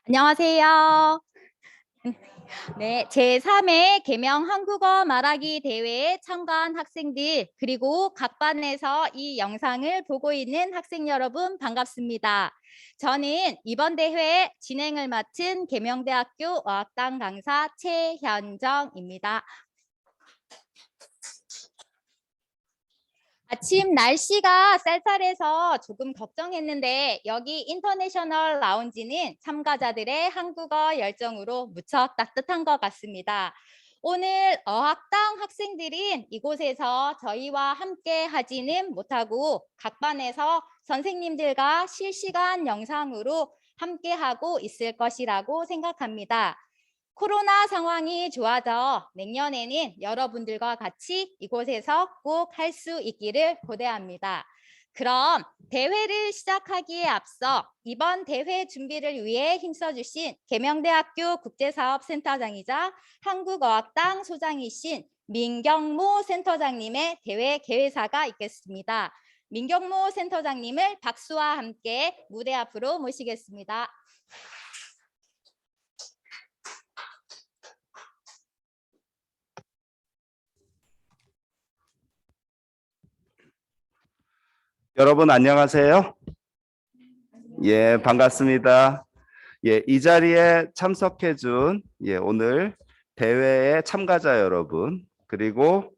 안녕하세요. 네, 제3회 개명 한국어 말하기 대회에 참가한 학생들, 그리고 각 반에서 이 영상을 보고 있는 학생 여러분 반갑습니다. 저는 이번 대회 진행을 맡은 계명대학교 어학당 강사 최현정입니다. 아침 날씨가 쌀쌀해서 조금 걱정했는데 여기 인터내셔널 라운지는 참가자들의 한국어 열정으로 무척 따뜻한 것 같습니다. 오늘 어학당 학생들은 이곳에서 저희와 함께 하지는 못하고 각 반에서 선생님들과 실시간 영상으로 함께하고 있을 것이라고 생각합니다. 코로나 상황이 좋아져 내년에는 여러분들과 같이 이곳에서 꼭 할 수 있기를 고대합니다. 그럼 대회를 시작하기에 앞서 이번 대회 준비를 위해 힘써주신 계명대학교 국제사업센터장이자 한국어학당 소장이신 민경모 센터장님의 대회 개회사가 있겠습니다. 민경모 센터장님을 박수와 함께 무대 앞으로 모시겠습니다. 여러분 안녕하세요. 예, 반갑습니다. 예, 이 자리에 참석해 준 오늘 대회의 참가자 여러분, 그리고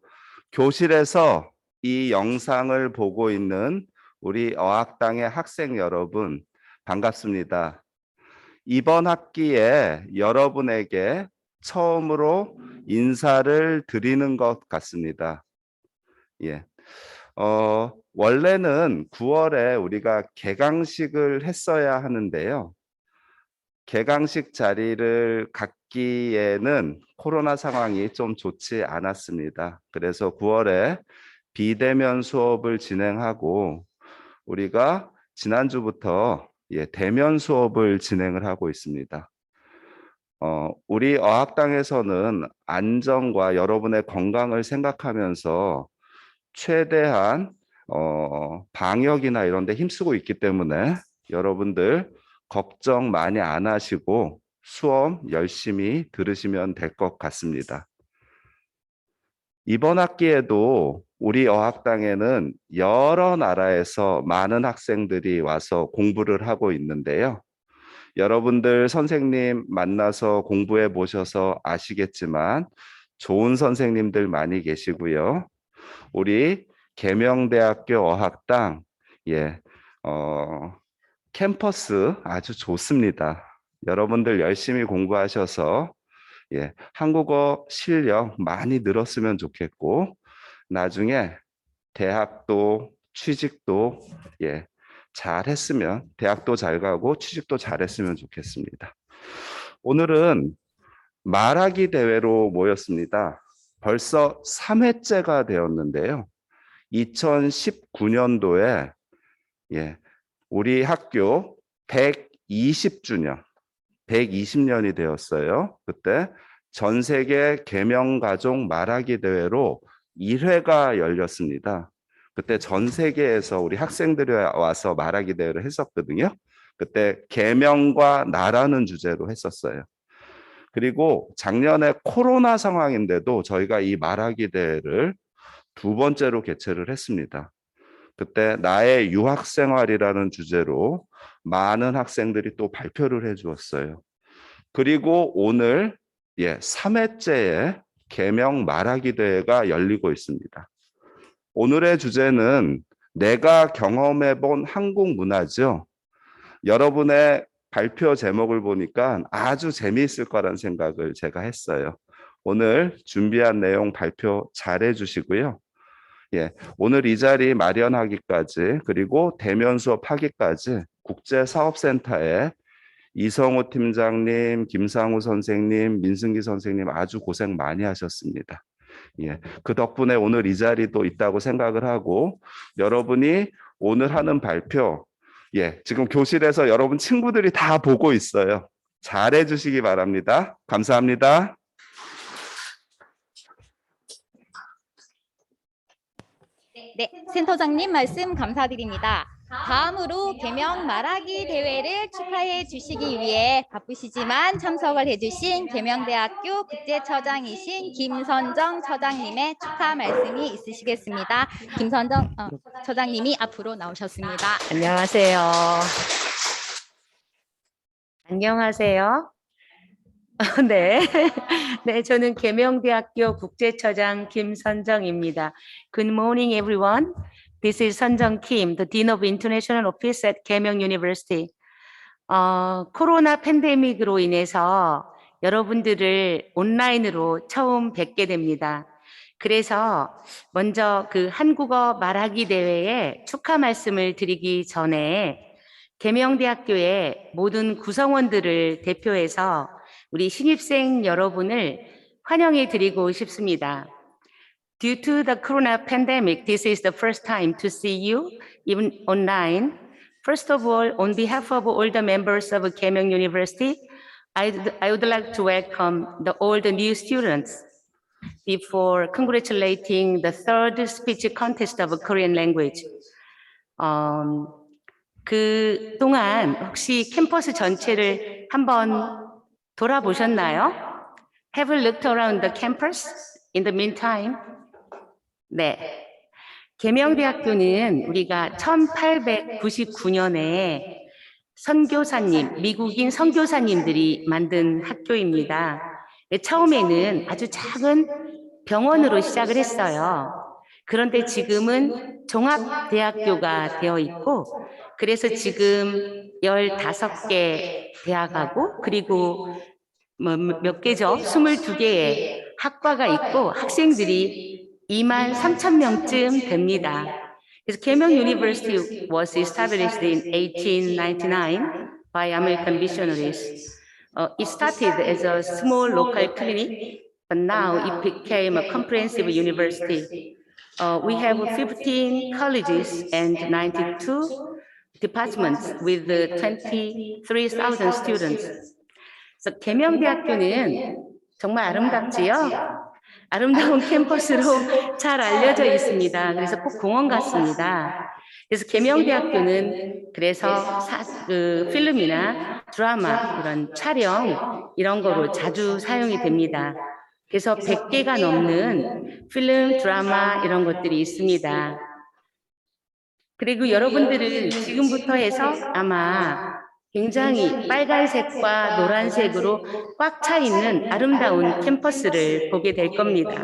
교실에서 이 영상을 보고 있는 우리 어학당의 학생 여러분 반갑습니다. 이번 학기에 여러분에게 처음으로 인사를 드리는 것 같습니다. 예. 원래는 9월에 우리가 개강식을 했어야 하는데요. 개강식 자리를 갖기에는 코로나 상황이 좀 좋지 않았습니다. 그래서 9월에 비대면 수업을 진행하고 우리가 지난주부터 대면 수업을 진행을 하고 있습니다. 우리 어학당에서는 안전과 여러분의 건강을 생각하면서 최대한 방역이나 이런 데 힘쓰고 있기 때문에 여러분들 걱정 많이 안 하시고 수업 열심히 들으시면 될 것 같습니다. 이번 학기에도 우리 어학당에는 여러 나라에서 많은 학생들이 와서 공부를 하고 있는데요. 여러분들 선생님 만나서 공부해 보셔서 아시겠지만 좋은 선생님들 많이 계시고요. 우리 계명대학교 어학당 캠퍼스 아주 좋습니다. 여러분들 열심히 공부하셔서 한국어 실력 많이 늘었으면 좋겠고 나중에 대학도 취직도 잘 했으면 대학도 잘 가고 취직도 잘 했으면 좋겠습니다. 오늘은 말하기 대회로 모였습니다. 벌써 3회째가 되었는데요. 2019년도에 우리 학교 120주년, 120년이 되었어요. 그때 전 세계 계명가족 말하기 대회로 1회가 열렸습니다. 그때 전 세계에서 우리 학생들이 와서 말하기 대회를 했었거든요. 그때 계명과 나라는 주제로 했었어요. 그리고 작년에 코로나 상황인데도 저희가 이 말하기 대회를 2번째로 개최를 했습니다. 그때 나의 유학 생활이라는 주제로 많은 학생들이 또 발표를 해 주었어요. 그리고 오늘 3회째의 계명 말하기 대회가 열리고 있습니다. 오늘의 주제는 내가 경험해 본 한국 문화죠. 여러분의 발표 제목을 보니까 아주 재미있을 거란 생각을 제가 했어요. 오늘 준비한 내용 발표 잘해 주시고요. 오늘 이 자리 마련하기까지 그리고 대면 수업하기까지 국제사업센터에 이성호 팀장님, 김상우 선생님, 민승기 선생님 아주 고생 많이 하셨습니다. 그 덕분에 오늘 이 자리도 있다고 생각을 하고 여러분이 오늘 하는 발표 지금 교실에서 여러분 친구들이 다 보고 있어요. 잘해 주시기 바랍니다. 감사합니다. 네, 센터장님 말씀 감사드립니다. 다음으로 계명 말하기 대회를 축하해 주시기 위해 바쁘시지만 참석을 해주신 계명대학교 국제처장이신 김선정 처장님의 축하 말씀이 있으시겠습니다. 김선정 처장님이 앞으로 나오셨습니다. 안녕하세요. 안녕하세요. 네. 네, 저는 계명대학교 국제처장 김선정입니다. Good morning, everyone. This is 선정 Kim, the Dean of International Office at 계명 University. 코로나 팬데믹으로 인해서 여러분들을 온라인으로 처음 뵙게 됩니다. 그래서 먼저 그 한국어 말하기 대회에 축하 말씀을 드리기 전에 계명대학교의 모든 구성원들을 대표해서 우리 신입생 여러분을 환영해 드리고 싶습니다. Due to the corona pandemic, this is the first time to see you, even online. First of all, on behalf of all the members of Keimyung University, I would like to welcome all the new students before congratulating the third speech contest of Korean language. 그 동안 혹시 캠퍼스 전체를 한번 돌아보셨나요? Have you looked around the campus in the meantime? 네. 계명대학교는 우리가 1899년에 선교사님, 미국인 선교사님들이 만든 학교입니다. 처음에는 아주 작은 병원으로 시작을 했어요. 그런데 지금은 종합대학교가 되어 있고, 그래서 지금 15개 대학하고, 그리고 몇 개죠? 22개의 학과가 있고, 학생들이 23,000명쯤 됩니다. 그래서 계명 University was established in 1899 by American missionaries. It started as a small local clinic, but now it became a comprehensive university. We have 15 colleges and 92 departments with 23,000 students. 그래서 계명대학교는 정말 아름답지요? 아름다운 캠퍼스로 잘 알려져 있습니다. 그래서 꼭 공원 같습니다. 그래서 계명대학교는 그래서 필름이나 드라마 이런 촬영 이런 거로 자주 사용이 됩니다. 그래서 100개가 넘는 필름, 드라마 이런 것들이 있습니다. 그리고 여러분들은 지금부터 해서 아마 굉장히 빨간색과 노란색으로 꽉 차 있는 아름다운 캠퍼스를 보게 될 겁니다.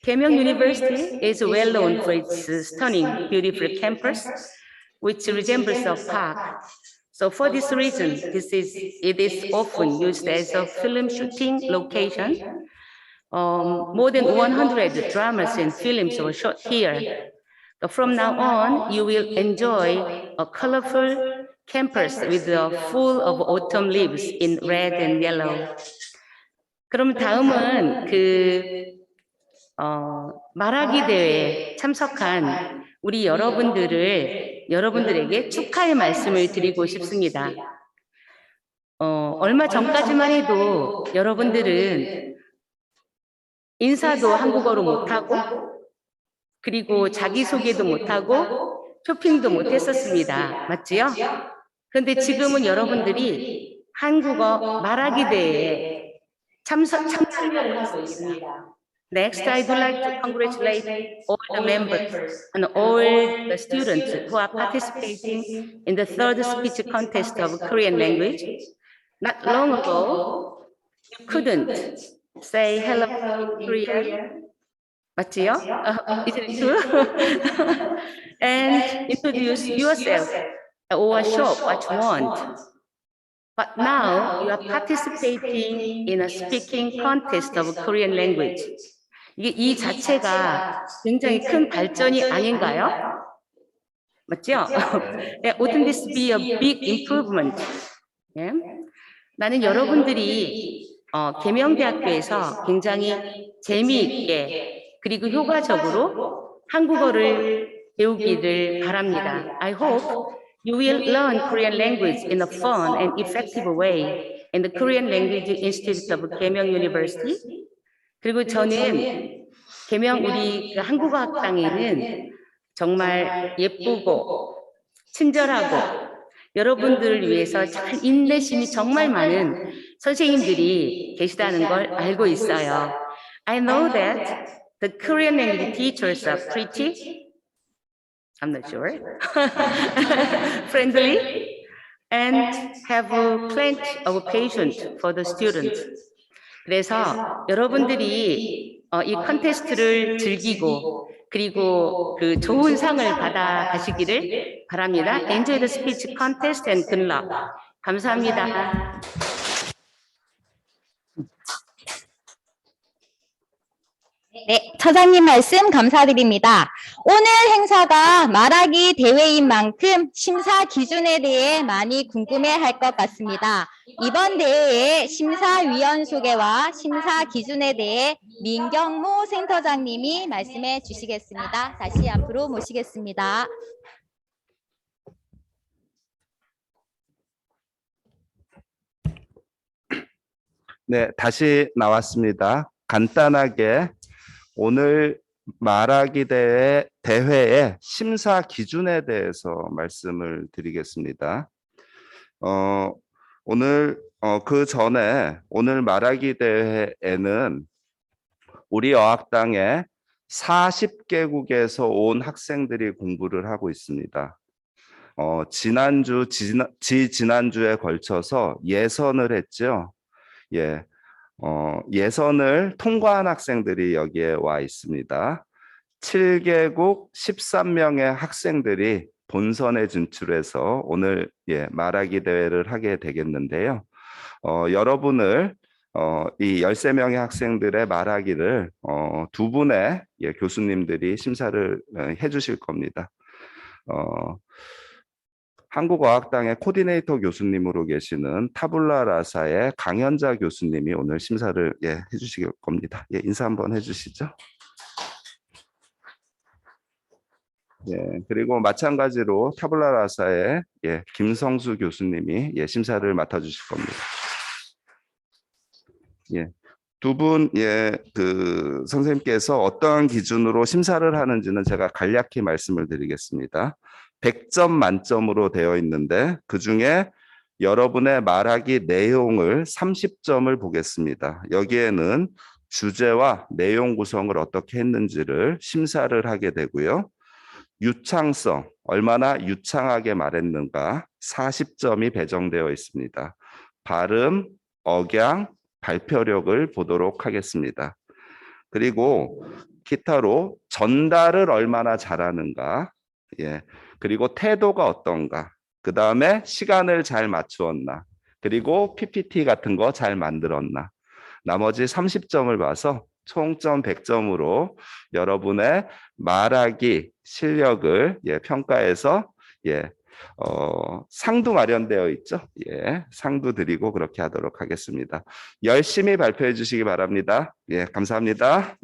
계명 University is well known for its stunning, beautiful campus, which resembles a park. So for this reason, it is often used as a film shooting location. More than 100 dramas and films were shot here. From now on, you will enjoy a colorful campus with full of autumn leaves in red and yellow. 그럼 다음은 말하기 대회에 참석한 우리 여러분들에게 축하의 말씀을 드리고 싶습니다. 얼마 전까지만 해도 여러분들은 인사도 한국어로 못하고 그리고 자기소개도 못하고 쇼핑도 못했었습니다. 맞지요? 그런데 지금은 여러분들이 한국어 말하기 대회에 참여를 하고 있습니다. Next, I would like to congratulate all the members and all the students who are participating in the third speech contest of Korean language. Not long ago, you couldn't say hello in Korean. 맞지요? Is it true? And introduce yourself or shop what you want. But now you are participating in a speaking contest of Korean language. 이 자체가 굉장히 큰 발전이 아닌가요? 맞죠? Wouldn't this be a big improvement? 예? 나는 여러분들이 계명대학교에서 굉장히 재미있게 그리고 효과적으로 한국어를 배우기를 바랍니다. I hope you will learn Korean language in a fun and effective way in the Korean Language Institute of 계명 University. 그리고 저는 계명 우리 한국어 학당에는 정말 예쁘고 친절하고 여러분들을 위해서 잘 인내심이 정말 많은 선생님들이 계시다는 걸 알고 있어요. I know that the Korean language teachers are pretty, I'm not sure, friendly, and have plenty of patience for the students. 그래서 여러분들이 이 컨테스트를 즐기고 그리고 그 좋은 상을 받아 가시기를 바랍니다. Enjoy the speech contest and good luck. 감사합니다. 네, 처장님 말씀 감사드립니다. 오늘 행사가 말하기 대회인 만큼 심사 기준에 대해 많이 궁금해할 것 같습니다. 이번 대회의 심사위원 소개와 심사 기준에 대해 민경모 센터장님이 말씀해 주시겠습니다. 다시 앞으로 모시겠습니다. 네, 다시 나왔습니다. 간단하게 오늘 말하기 대회의 심사 기준에 대해서 말씀을 드리겠습니다. 오늘 그 전에 오늘 말하기 대회에는 우리 어학당에 40개국에서 온 학생들이 공부를 하고 있습니다. 지난주에 걸쳐서 예선을 했죠. 예. 예선을 통과한 학생들이 여기에 와 있습니다. 7개국 13명의 학생들이 본선에 진출해서 오늘 말하기 대회를 하게 되겠는데요. 여러분을 이 13명의 학생들의 말하기를 두 분의 교수님들이 심사를 해 주실 겁니다. 한국어학당의 코디네이터 교수님으로 계시는 타블라 라사의 강현자 교수님이 오늘 심사를 해주실 겁니다. 인사 한번 해주시죠. 그리고 마찬가지로 타블라 라사의 김성수 교수님이 심사를 맡아주실 겁니다. 두 분, 그 선생님께서 어떠한 기준으로 심사를 하는지는 제가 간략히 말씀을 드리겠습니다. 100점 만점으로 되어 있는데 그중에 여러분의 말하기 내용을 30점을 보겠습니다. 여기에는 주제와 내용 구성을 어떻게 했는지를 심사를 하게 되고요. 유창성, 얼마나 유창하게 말했는가 40점이 배정되어 있습니다. 발음, 억양, 발표력을 보도록 하겠습니다. 그리고 기타로 전달을 얼마나 잘하는가, 그리고 태도가 어떤가, 그 다음에 시간을 잘 맞추었나, 그리고 PPT 같은 거 잘 만들었나, 나머지 30점을 봐서 총점 100점으로 여러분의 말하기 실력을 평가해서 상도 마련되어 있죠. 상도 드리고 그렇게 하도록 하겠습니다. 열심히 발표해 주시기 바랍니다. 감사합니다.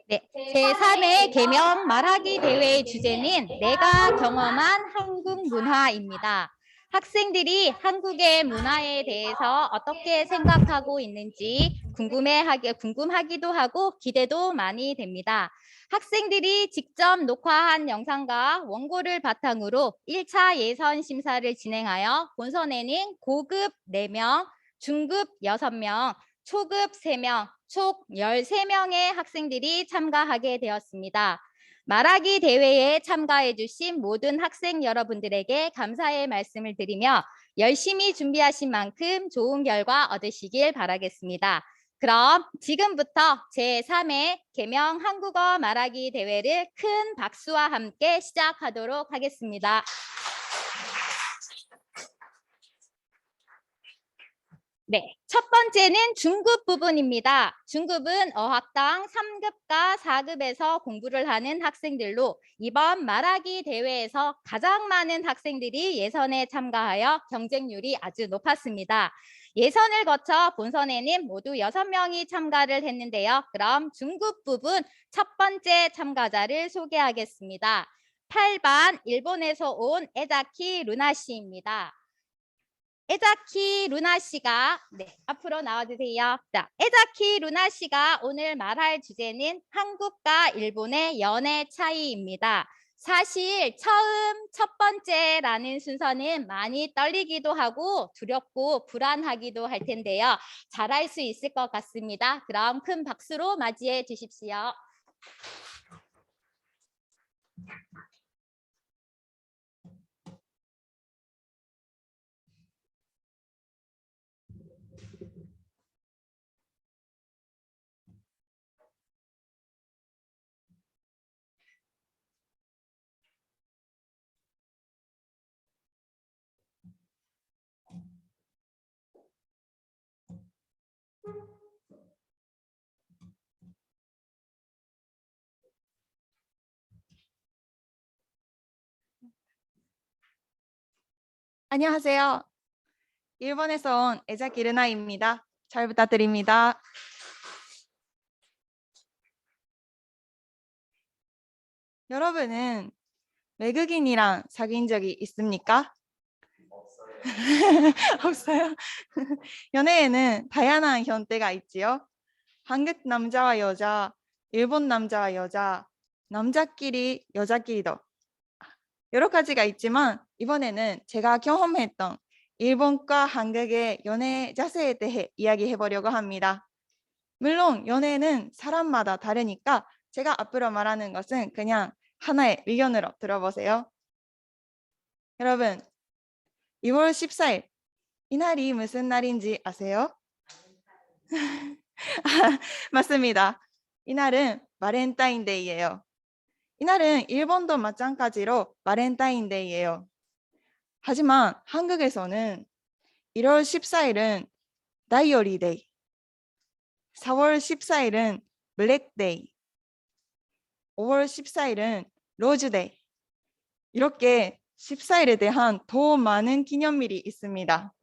네, 제3회 개명 말하기 대회의 주제는 내가 경험한 한국 문화입니다. 학생들이 한국의 문화에 대해서 어떻게 생각하고 있는지 궁금하기도 하고 기대도 많이 됩니다. 학생들이 직접 녹화한 영상과 원고를 바탕으로 1차 예선 심사를 진행하여 본선에는 고급 4명, 중급 6명, 초급 3명, 총 13명의 학생들이 참가하게 되었습니다. 말하기 대회에 참가해 주신 모든 학생 여러분들에게 감사의 말씀을 드리며 열심히 준비하신 만큼 좋은 결과 얻으시길 바라겠습니다. 그럼 지금부터 제3회 개명 한국어 말하기 대회를 큰 박수와 함께 시작하도록 하겠습니다. 네, 첫 번째는 중급 부분입니다. 중급은 어학당 3급과 4급에서 공부를 하는 학생들로 이번 말하기 대회에서 가장 많은 학생들이 예선에 참가하여 경쟁률이 아주 높았습니다. 예선을 거쳐 본선에는 모두 6명이 참가를 했는데요. 그럼 중급 부분 첫 번째 참가자를 소개하겠습니다. 8반 일본에서 온 에자키 루나 씨입니다. 에자키 루나 씨가 앞으로 나와주세요. 자, 에자키 루나 씨가 오늘 말할 주제는 한국과 일본의 연애 차이입니다. 사실 처음 첫 번째라는 순서는 많이 떨리기도 하고 두렵고 불안하기도 할 텐데요. 잘할 수 있을 것 같습니다. 그럼 큰 박수로 맞이해 주십시오. 안녕하세요. 일본에서 온 에자키 르나입니다. 잘 부탁드립니다. 여러분은 외국인이랑 사귄 적이 있습니까? 없어요. 연애에는 다양한 형태가 있지요. 한국 남자와 여자, 일본 남자와 여자, 남자끼리 여자끼리도 여러 가지가 있지만 이번에는 제가 경험했던 일본과 한국의 연애 자세에 대해 이야기해 보려고 합니다. 물론 연애는 사람마다 다르니까 제가 앞으로 말하는 것은 그냥 하나의 의견으로 들어보세요. 여러분, 2월 14일 이날이 무슨 날인지 아세요? 맞습니다. 이날은 바렌타인데이예요. 이날은 일본도 마찬가지로 바렌타인데이예요. 하지만 한국에서는 1월 14일은 다이어리 데이, 4월 14일은 블랙데이, 5월 14일은 로즈데이. 이렇게 14일에 대한 더 많은 기념일이 있습니다.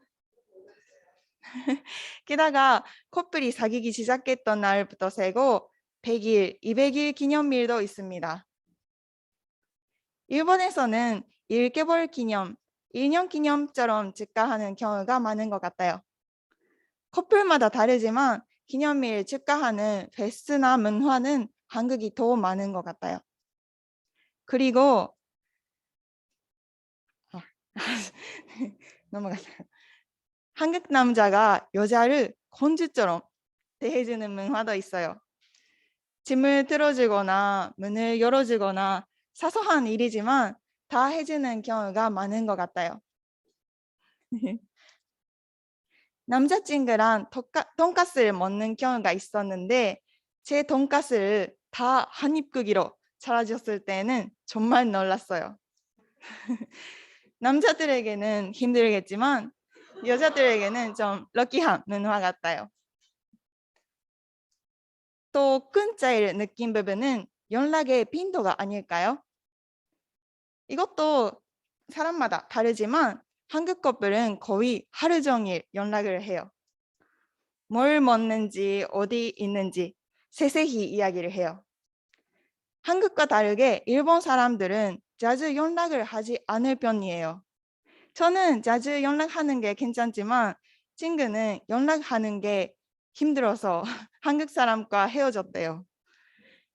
게다가 커플이 사귀기 시작했던 날부터 세고 100일, 200일 기념일도 있습니다. 일본에서는 1개월 기념, 1년 기념처럼 축하하는 경우가 많은 것 같아요. 커플마다 다르지만 기념일 축하하는 페스나 문화는 한국이 더 많은 것 같아요. 그리고 넘어가세요. 한국 남자가 여자를 공주처럼 대해주는 문화도 있어요. 짐을 들어주거나 문을 열어주거나 사소한 일이지만 다 해주는 경우가 많은 것 같아요. 남자친구랑 돈가스를 먹는 경우가 있었는데 제 돈가스를 다 한 입 크기로 차려줬을 때는 정말 놀랐어요. 남자들에게는 힘들겠지만 여자들에게는 좀 럭키한 문화 같아요. 또 큰 차이를 느낀 부분은 연락의 빈도가 아닐까요? 이것도 사람마다 다르지만 한국 커플은 거의 하루 종일 연락을 해요. 뭘 먹는지 어디 있는지 세세히 이야기를 해요. 한국과 다르게 일본 사람들은 자주 연락을 하지 않을 편이에요. 저는 자주 연락하는 게 괜찮지만 친구는 연락하는 게 힘들어서 한국 사람과 헤어졌대요.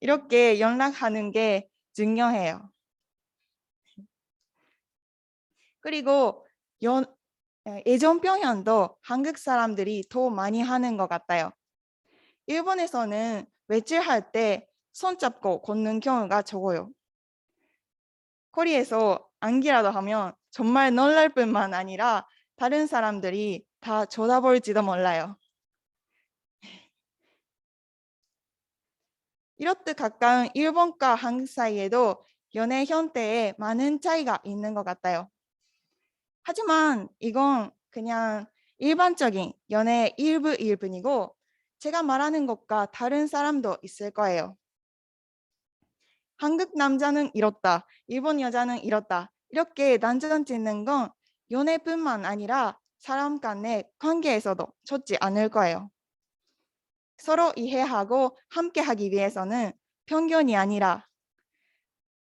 이렇게 연락하는 게 중요해요. 그리고 애정 표현도 한국 사람들이 더 많이 하는 것 같아요. 일본에서는 외출할 때 손잡고 걷는 경우가 적어요. 거리에서 안기라도 하면 정말 놀랄 뿐만 아니라 다른 사람들이 다 쳐다볼지도 몰라요. 이렇듯 가까운 일본과 한국 사이에도 연애 형태에 많은 차이가 있는 것 같아요. 하지만 이건 그냥 일반적인 연애의 일부일 뿐이고 제가 말하는 것과 다른 사람도 있을 거예요. 한국 남자는 이렇다, 일본 여자는 이렇다 이렇게 난전 짓는 건 연애뿐만 아니라 사람 간의 관계에서도 좋지 않을 거예요. 서로 이해하고 함께하기 위해서는 편견이 아니라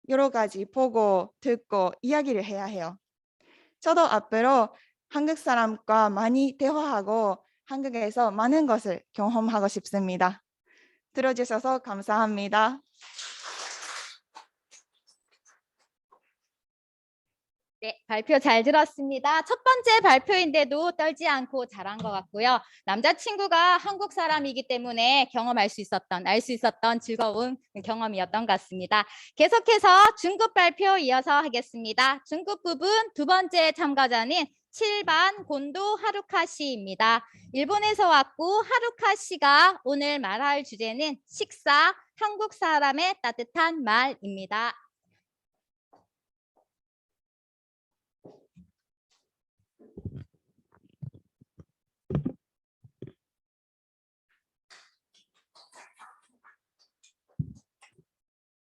여러 가지 보고 듣고 이야기를 해야 해요. 저도 앞으로 한국 사람과 많이 대화하고 한국에서 많은 것을 경험하고 싶습니다. 들어주셔서 감사합니다. 네, 발표 잘 들었습니다. 첫 번째 발표인데도 떨지 않고 잘한 것 같고요. 남자친구가 한국 사람이기 때문에 경험할 수 있었던, 알 수 있었던 즐거운 경험이었던 것 같습니다. 계속해서 중급 발표 이어서 하겠습니다. 중급 부분 두 번째 참가자는 7반 곤도 하루카 씨입니다. 일본에서 왔고 하루카 씨가 오늘 말할 주제는 식사, 한국 사람의 따뜻한 말입니다.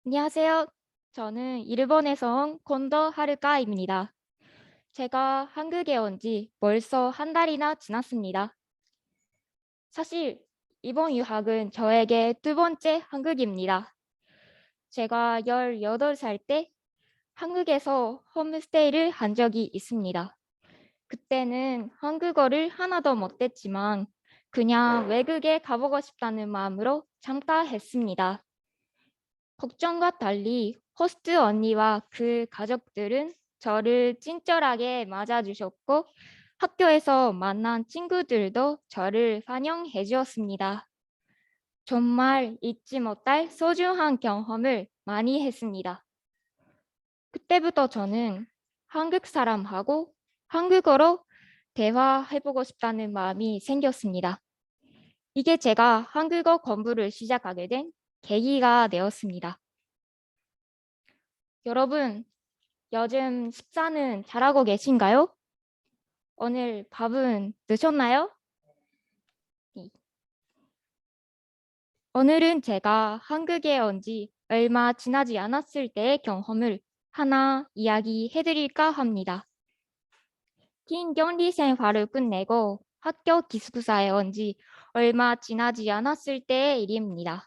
안녕하세요. 저는 일본에서 온 곤도 하루카입니다. 제가 한국에 온 지 벌써 한 달이나 지났습니다. 사실 이번 유학은 저에게 두 번째 한국입니다. 제가 18살 때 한국에서 홈스테이를 한 적이 있습니다. 그때는 한국어를 하나도 못했지만 그냥 외국에 가보고 싶다는 마음으로 참가했습니다. 걱정과 달리 호스트 언니와 그 가족들은 저를 친절하게 맞아주셨고 학교에서 만난 친구들도 저를 환영해 주었습니다. 정말 잊지 못할 소중한 경험을 많이 했습니다. 그때부터 저는 한국 사람하고 한국어로 대화해보고 싶다는 마음이 생겼습니다. 이게 제가 한국어 공부를 시작하게 된 계기가 되었습니다. 여러분, 요즘 식사는 잘하고 계신가요? 오늘 밥은 드셨나요? 네. 오늘은 제가 한국에 온 지 얼마 지나지 않았을 때의 경험을 하나 이야기해드릴까 합니다. 긴 격리 생활을 끝내고 학교 기숙사에 온 지 얼마 지나지 않았을 때의 일입니다.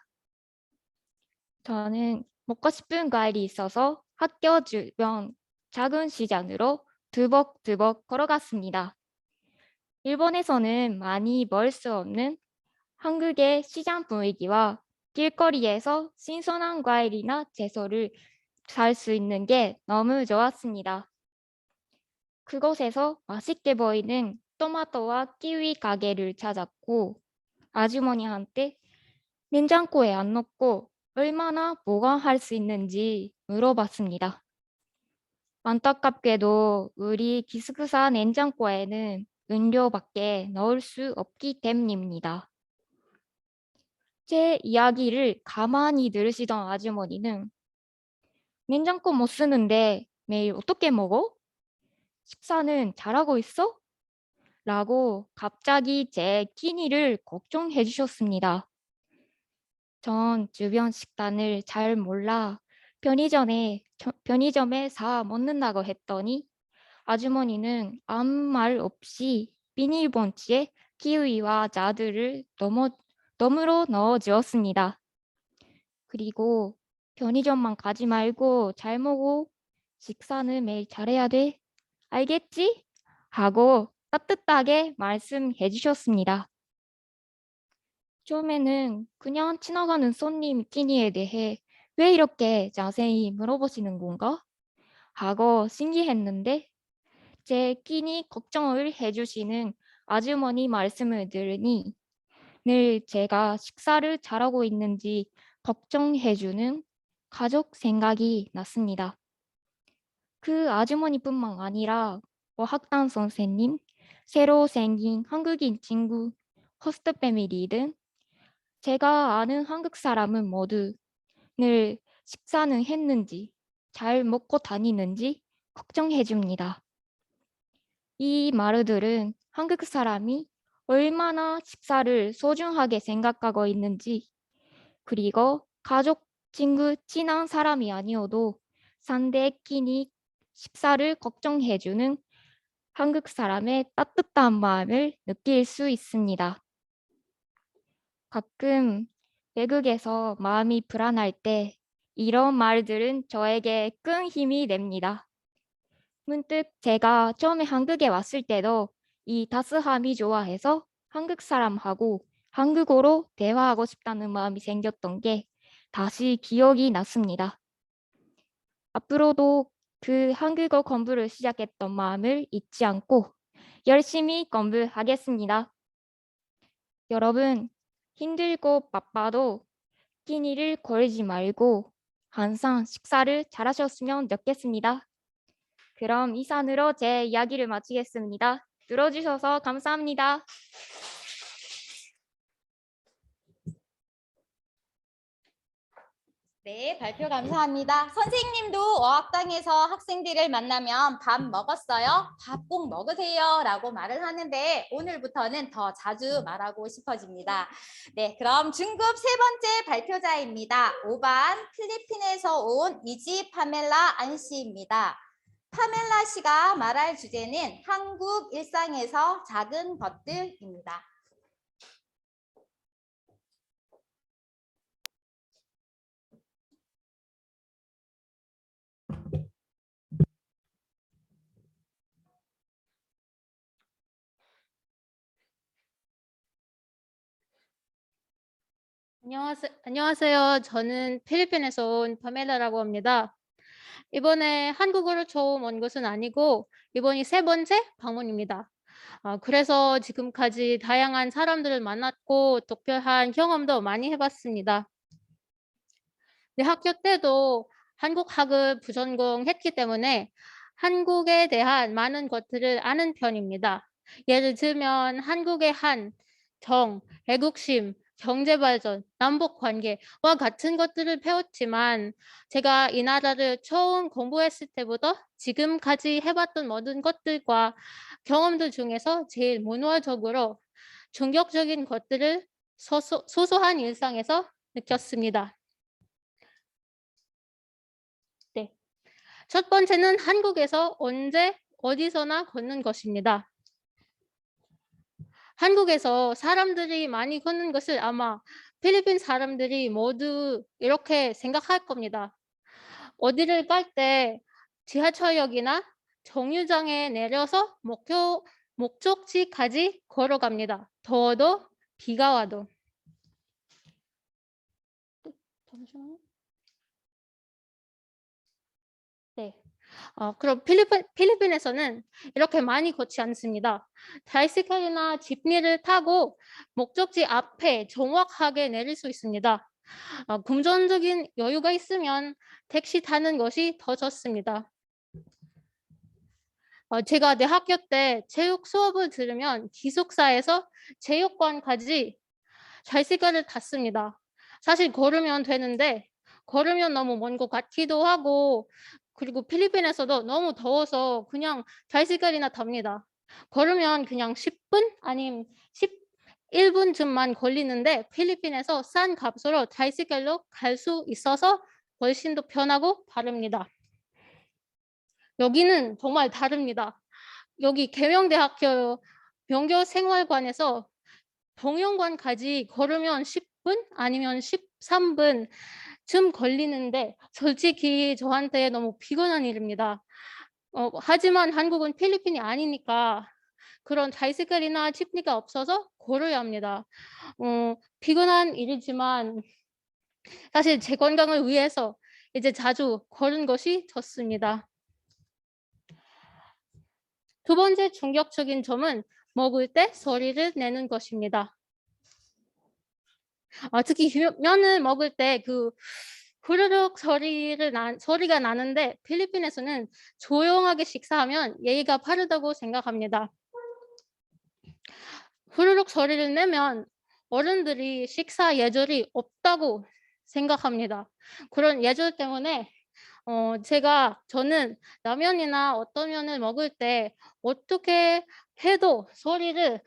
저는 먹고 싶은 과일이 있어서 학교 주변 작은 시장으로 두벅두벅 걸어갔습니다. 일본에서는 많이 볼 수 없는 한국의 시장 분위기와 길거리에서 신선한 과일이나 채소를 살 수 있는 게 너무 좋았습니다. 그곳에서 맛있게 보이는 토마토와 키위 가게를 찾았고 아주머니한테 냉장고에 안 넣고 얼마나 보관할 수 있는지 물어봤습니다. 안타깝게도 우리 기숙사 냉장고에는 음료밖에 넣을 수 없기 때문입니다. 제 이야기를 가만히 들으시던 아주머니는 냉장고 못 쓰는데 매일 어떻게 먹어? 식사는 잘하고 있어? 라고 갑자기 제 끼니를 걱정해 주셨습니다. 전 주변 식단을 잘 몰라 편의점에 사 먹는다고 했더니 아주머니는 아무 말 없이 비닐봉지에 키위와 자두를 너머로 넣어 주었습니다. 그리고 편의점만 가지 말고 잘 먹어. 식사는 매일 잘해야 돼. 알겠지? 하고 따뜻하게 말씀해 주셨습니다. 처음에는 그냥 지나가는 손님 끼니에 대해 왜 이렇게 자세히 물어보시는 건가? 하고 신기했는데 제 끼니 걱정을 해주시는 아주머니 말씀을 들으니 늘 제가 식사를 잘하고 있는지 걱정해주는 가족 생각이 났습니다. 그 아주머니뿐만 아니라 어학당 선생님, 새로 생긴 한국인 친구, 호스트 패밀리 등 제가 아는 한국 사람은 모두 늘 식사는 했는지, 잘 먹고 다니는지 걱정해 줍니다. 이 말들은 한국 사람이 얼마나 식사를 소중하게 생각하고 있는지, 그리고 가족, 친구, 친한 사람이 아니어도 상대 끼니 식사를 걱정해 주는 한국 사람의 따뜻한 마음을 느낄 수 있습니다. 가끔 외국에서 마음이 불안할 때 이런 말들은 저에게 큰 힘이 됩니다. 문득 제가 처음에 한국에 왔을 때도 이 따스함이 좋아해서 한국 사람하고 한국어로 대화하고 싶다는 마음이 생겼던 게 다시 기억이 났습니다. 앞으로도 그 한국어 공부를 시작했던 마음을 잊지 않고 열심히 공부하겠습니다. 여러분, 힘들고 바빠도 끼니를 거르지 말고 항상 식사를 잘하셨으면 좋겠습니다. 그럼 이상으로 제 이야기를 마치겠습니다. 들어주셔서 감사합니다. 네, 발표 감사합니다. 선생님도 어학당에서 학생들을 만나면 밥 먹었어요? 밥 꼭 먹으세요 라고 말을 하는데 오늘부터는 더 자주 말하고 싶어집니다. 네, 그럼 중급 세 번째 발표자입니다. 5반 필리핀에서 온 이지 파멜라 안 씨입니다. 파멜라 씨가 말할 주제는 한국 일상에서 작은 것들입니다. 안녕하세요. 저는 필리핀에서 온 파멜라라고 합니다. 이번에 한국으로 처음 온 것은 아니고 이번이 세 번째 방문입니다. 그래서 지금까지 다양한 사람들을 만났고 특별한 경험도 많이 해봤습니다. 네, 학교 때도 한국학을 부전공했기 때문에 한국에 대한 많은 것들을 아는 편입니다. 예를 들면 한국의 한, 정, 애국심, 경제발전, 남북관계와 같은 것들을 배웠지만 제가 이 나라를 처음 공부했을 때부터 지금까지 해봤던 모든 것들과 경험들 중에서 제일 문화적으로 충격적인 것들을 소소한 일상에서 느꼈습니다. 네. 첫 번째는 한국에서 언제 어디서나 걷는 것입니다. 한국에서 사람들이 많이 걷는 것을 아마 필리핀 사람들이 모두 이렇게 생각할 겁니다. 어디를 갈 때 지하철역이나 정류장에 내려서 목적지까지 걸어갑니다. 더워도 비가 와도. 잠시만요. 네. 그럼 필리핀에서는 이렇게 많이 걷지 않습니다. 바이시클이나 집리를 타고 목적지 앞에 정확하게 내릴 수 있습니다. 금전적인 여유가 있으면 택시 타는 것이 더 좋습니다. 제가 대학교 때 체육 수업을 들으면 기숙사에서 체육관까지 바이시클을 탔습니다. 사실 걸으면 되는데 걸으면 너무 먼 것 같기도 하고 그리고 필리핀에서도 너무 더워서 그냥 바이시클이나 탑니다. 걸으면 그냥 10분 아니면 11분쯤만 걸리는데 필리핀에서 싼 값으로 바이시클로 갈 수 있어서 훨씬 더 편하고 빠릅니다. 여기는 정말 다릅니다. 여기 계명대학교 명교생활관에서 동영관까지 걸으면 10분 아니면 13분쯤 걸리는데 솔직히 저한테 너무 피곤한 일입니다. 하지만 한국은 필리핀이 아니니까 그런 바이시클이나 집리가 없어서 걸어야 합니다. 피곤한 일이지만 사실 제 건강을 위해서 이제 자주 걸은 것이 좋습니다. 두 번째 충격적인 점은 먹을 때 소리를 내는 것입니다. 특히 면을 먹을 때 그 후루룩 소리가 나는데 필리핀에서는 조용하게 식사하면 예의가 바르다고 생각합니다. 후루룩 소리를 내면 어른들이 식사 예절이 없다고 생각합니다. 그런 예절 때문에 저는 라면이나 어떤 면을 먹을 때 어떻게 해도 소리를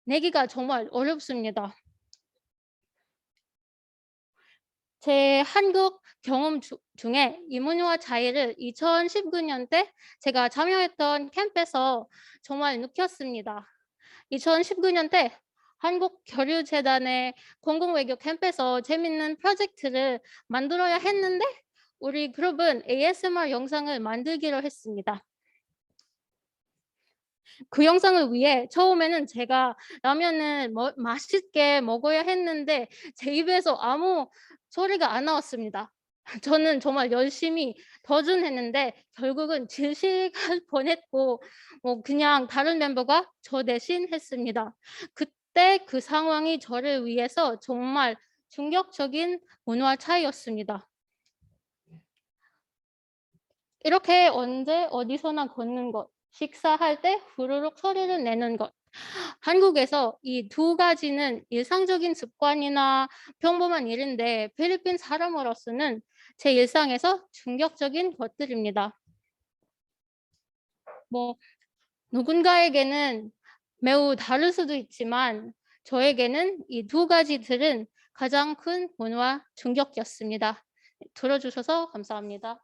내기가 정말 어렵습니다. 제 한국 경험 중에 이문화 자유를 2019년 때 제가 참여했던 캠프에서 정말 느꼈습니다. 2019년 때 한국교류재단의 공공외교 캠프에서 재밌는 프로젝트를 만들어야 했는데 우리 그룹은 ASMR 영상을 만들기로 했습니다. 그 영상을 위해 처음에는 제가 라면을 맛있게 먹어야 했는데 제 입에서 아무 소리가 안 나왔습니다. 저는 정말 열심히 도전했는데 결국은 질식할 뻔했고 그냥 다른 멤버가 저 대신 했습니다. 그때 그 상황이 저를 위해서 정말 충격적인 문화 차이였습니다. 이렇게 언제 어디서나 걷는 것, 식사할 때 후루룩 소리를 내는 것. 한국에서 이 두 가지는 일상적인 습관이나 평범한 일인데 필리핀 사람으로서는 제 일상에서 충격적인 것들입니다. 누군가에게는 매우 다를 수도 있지만 저에게는 이 두 가지들은 가장 큰 문화 충격이었습니다. 들어주셔서 감사합니다.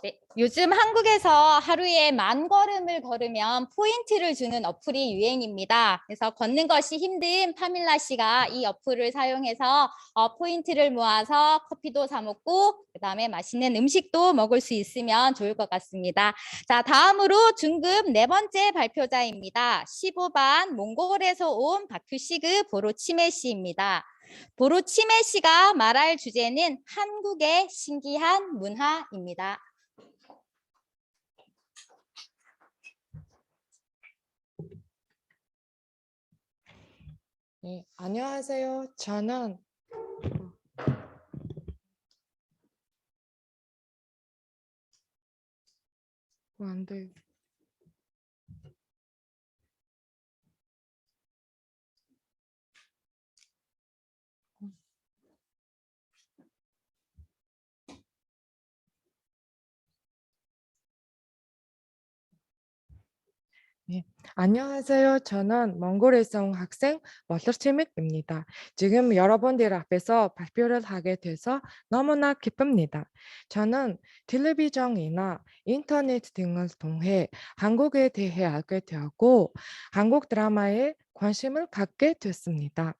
네, 요즘 한국에서 하루에 10,000걸음을 걸으면 포인트를 주는 어플이 유행입니다. 그래서 걷는 것이 힘든 파밀라 씨가 이 어플을 사용해서 포인트를 모아서 커피도 사 먹고 그다음에 맛있는 음식도 먹을 수 있으면 좋을 것 같습니다. 자, 다음으로 중급 4번째 발표자입니다. 15반 몽골에서 온 바큐시그 보로치메 씨입니다. 보로치메 씨가 말할 주제는 한국의 신기한 문화입니다. 네, 안녕하세요. 저는 안 돼. 네, 안녕하세요. 저는 몽골에서 온 학생 월터치믹입니다. 지금 여러분들 앞에서 발표를 하게 돼서 너무나 기쁩니다. 저는 텔레비전이나 인터넷 등을 통해 한국에 대해 알게 되었고 한국 드라마에 관심을 갖게 됐습니다.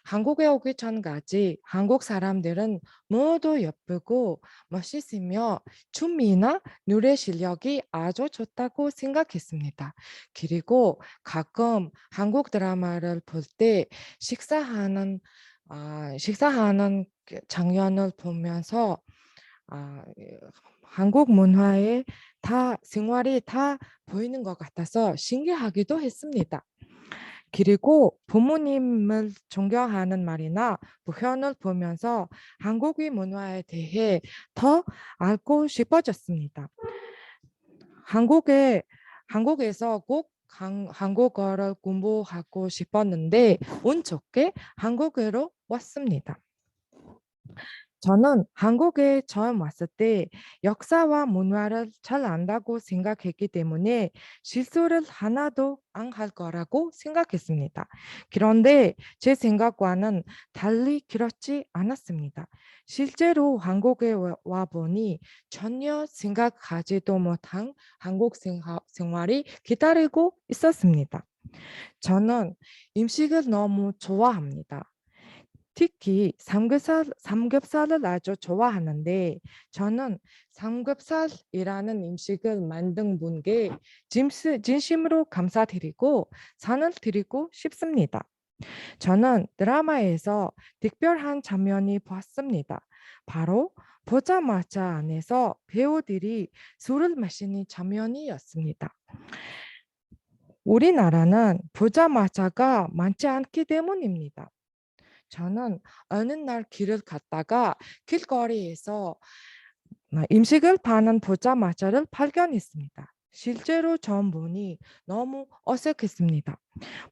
한국에 오기 전까지 한국 사람들은 모두 예쁘고 멋있으며 춤이나 노래 실력이 아주 좋다고 생각했습니다. 그리고 가끔 한국 드라마를 볼 때 식사하는 장면을 보면서 한국 문화의 생활이 다 보이는 것 같아서 신기하기도 했습니다. 그리고 부모님을 존경하는 말이나 표현을 보면서 한국의 문화에 대해 더 알고 싶어졌습니다. 한국에서 꼭 한국어를 공부하고 싶었는데 운 좋게 한국으로 왔습니다. 저는 한국에 처음 왔을 때 역사와 문화를 잘 안다고 생각했기 때문에 실수를 하나도 안 할 거라고 생각했습니다. 그런데 제 생각과는 달리 그렇지 않았습니다. 실제로 한국에 와 보니 전혀 생각하지도 못한 한국 생활이 기다리고 있었습니다. 저는 음식을 너무 좋아합니다. 특히 삼겹살을 아주 좋아하는데 저는 삼겹살이라는 음식을 만든 분께 진심으로 감사드리고 상을 드리고 싶습니다. 저는 드라마에서 특별한 장면이 보았습니다. 바로 보자마자 안에서 배우들이 술을 마시는 장면이었습니다. 우리나라는 보자마자가 많지 않기 때문입니다. 저는 어느 날 길을 갔다가 길거리에서 음식을 파는 보자마자를 발견했습니다. 실제로 처음 보니 너무 어색했습니다.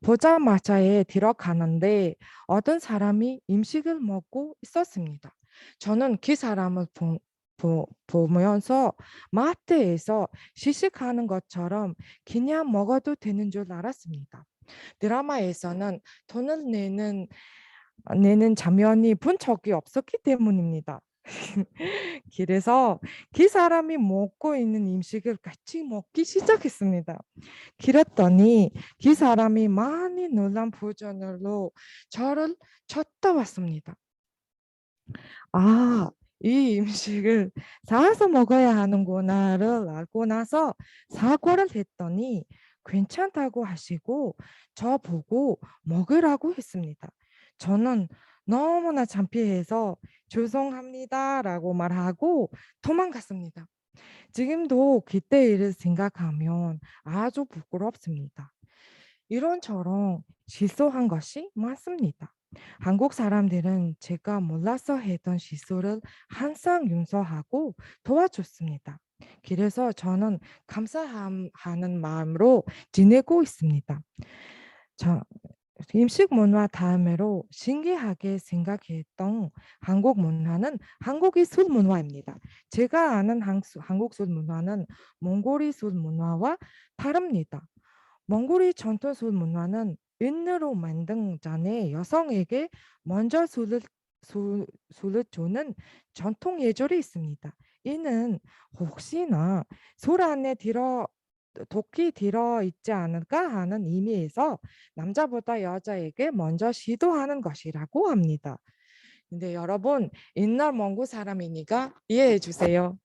보자마자에 들어가는데 어떤 사람이 음식을 먹고 있었습니다. 저는 그 사람을 보면서 마트에서 시식하는 것처럼 그냥 먹어도 되는 줄 알았습니다. 드라마에서는 돈을 내는 장면이 본 적이 없었기 때문입니다. 그래서 그 사람이 먹고 있는 음식을 같이 먹기 시작했습니다. 그랬더니 그 사람이 많이 놀란 표정으로 저를 쳐다봤습니다. 이 음식을 사서 먹어야 하는구나를 알고 나서 사과를 했더니 괜찮다고 하시고 저보고 먹으라고 했습니다. 저는 너무나 창피해서 죄송합니다라고 말하고 도망갔습니다. 지금도 그때 일을 생각하면 아주 부끄럽습니다. 이런처럼 실수한 것이 많습니다. 한국 사람들은 제가 몰라서 했던 실수를 항상 용서하고 도와줬습니다. 그래서 저는 감사하는 마음으로 지내고 있습니다. 음식 문화 다음으로 신기하게 생각했던 한국 문화는 한국의 술 문화입니다. 제가 아는 한국 술 문화는 몽골의 술 문화와 다릅니다. 몽골의 전통 술 문화는 은으로 만든 잔에 여성에게 먼저 술을 주는 전통 예절이 있습니다. 이는 혹시나 술 안에 독이 들어있지 않을까 하는 의미에서 남자보다 여자에게 먼저 시도하는 것이라고 합니다. 근데 여러분, 옛날 몽골 사람이니까 이해해 주세요.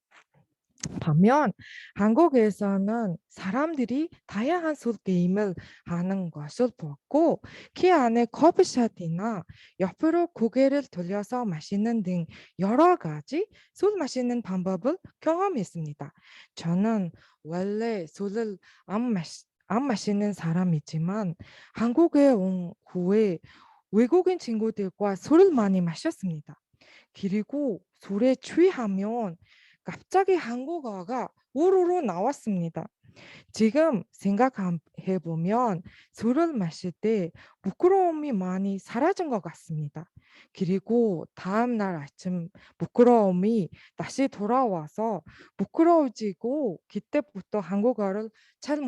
반면 한국에서는 사람들이 다양한 술 게임을 하는 것을 보고 그 안에 커피샷이나 옆으로 고개를 돌려서 마시는 등 여러 가지 술 마시는 방법을 경험했습니다. 저는 원래 술을 안 마시는 사람이지만 한국에 온 후에 외국인 친구들과 술을 많이 마셨습니다. 그리고 술에 취하면 갑자기 한국어가 우르르 나왔습니다. 지금 생각해 보면 술을 마실 때 부끄러움이 많이 사라진 것 같습니다. 그리고 다음 날 아침 부끄러움이 다시 돌아와서 부끄러워지고 그때부터 한국어를 잘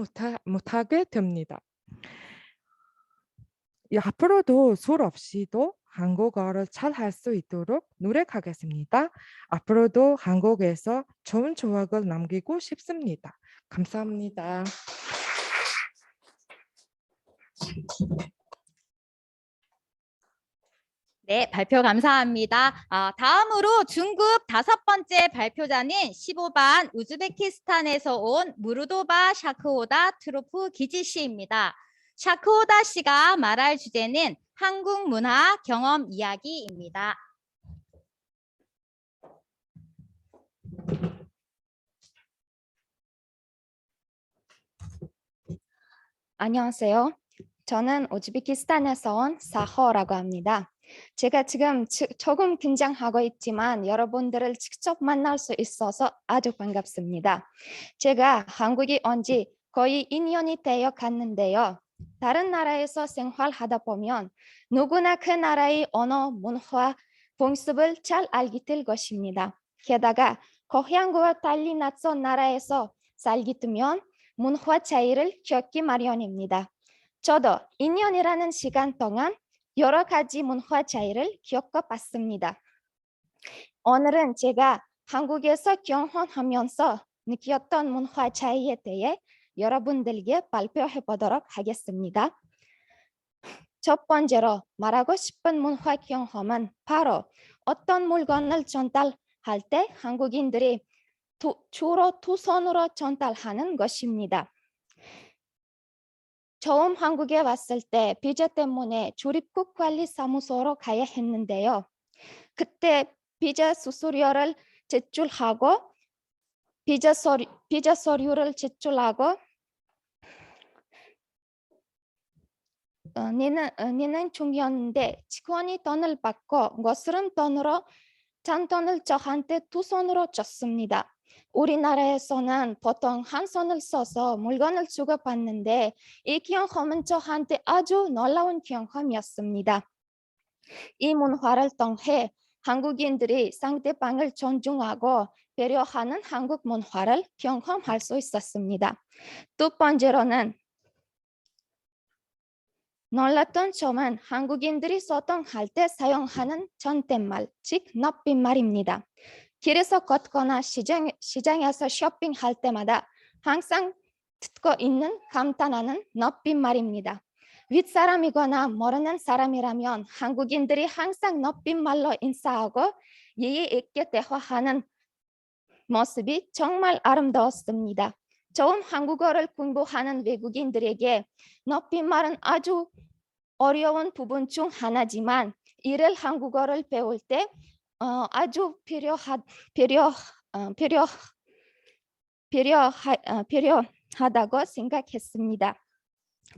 못하게 됩니다. 앞으로도 술 없이도 한국어를 잘 할 수 있도록 노력하겠습니다. 앞으로도 한국에서 좋은 추억을 남기고 싶습니다. 감사합니다. 네, 발표 감사합니다. 다음으로 중급 5번째 발표자는 15반 우즈베키스탄에서 온 무르도바 샤크오다 트로프 기지 씨입니다. 샤크오다 씨가 말할 주제는 한국 문화 경험 이야기입니다. 안녕하세요. 저는 우즈베키스탄에서 온 사호라고 합니다. 제가 지금 조금 긴장하고 있지만 여러분들을 직접 만날 수 있어서 아주 반갑습니다. 제가 한국에 온 지 거의 2년이 되어 갔는데요. 다른 나라에서 생활하다 보면 누구나 그 나라의 언어, 문화, 풍습을 잘 알게 될 것입니다. 게다가 고향과 달리 낯선 나라에서 살게 되면 문화 차이를 겪기 마련입니다. 저도 2년이라는 시간 동안 여러 가지 문화 차이를 겪어봤습니다. 오늘은 제가 한국에서 경험하면서 느꼈던 문화 차이에 대해 여러분들에게 발표해 보도록 하겠습니다. 첫 번째로 말하고 싶은 문화 경험은 바로 어떤 물건을 전달할 때 한국인들이 주로 두 손으로 전달하는 것입니다. 처음 한국에 왔을 때 비자 때문에 출입국 관리 사무소로 가야 했는데요. 그때 비자 수수료를 제출하고 비자 서류를 제출하고 니는 중요한데 직원이 돈을 받고 거스름 돈으로 잔돈을 저한테 두 손으로 줬습니다. 우리나라에서는 보통 한 손을 써서 물건을 주고받는데 이 경험은 저한테 아주 놀라운 경험이었습니다. 이 문화를 통해 한국인들이 상대방을 존중하고 배려하는 한국 문화를 경험할 수 있었습니다. 두 번째로는 놀랐던 점은 한국인들이 소통할 때 사용하는 존댓말, 즉 높임말입니다. 길에서 걷거나 시장에서 쇼핑할 때마다 항상 듣고 있는 감탄하는 높임말입니다. 윗사람이거나 모르는 사람이라면 한국인들이 항상 높임말로 인사하고 예의 있게 대화하는 모습이 정말 아름다웠습니다. 좋은 한국어를 공부하는 외국인들에게 높임말은 아주 어려운 부분 중 하나지만 이를 한국어를 배울 때 아주 필요하다고 생각했습니다.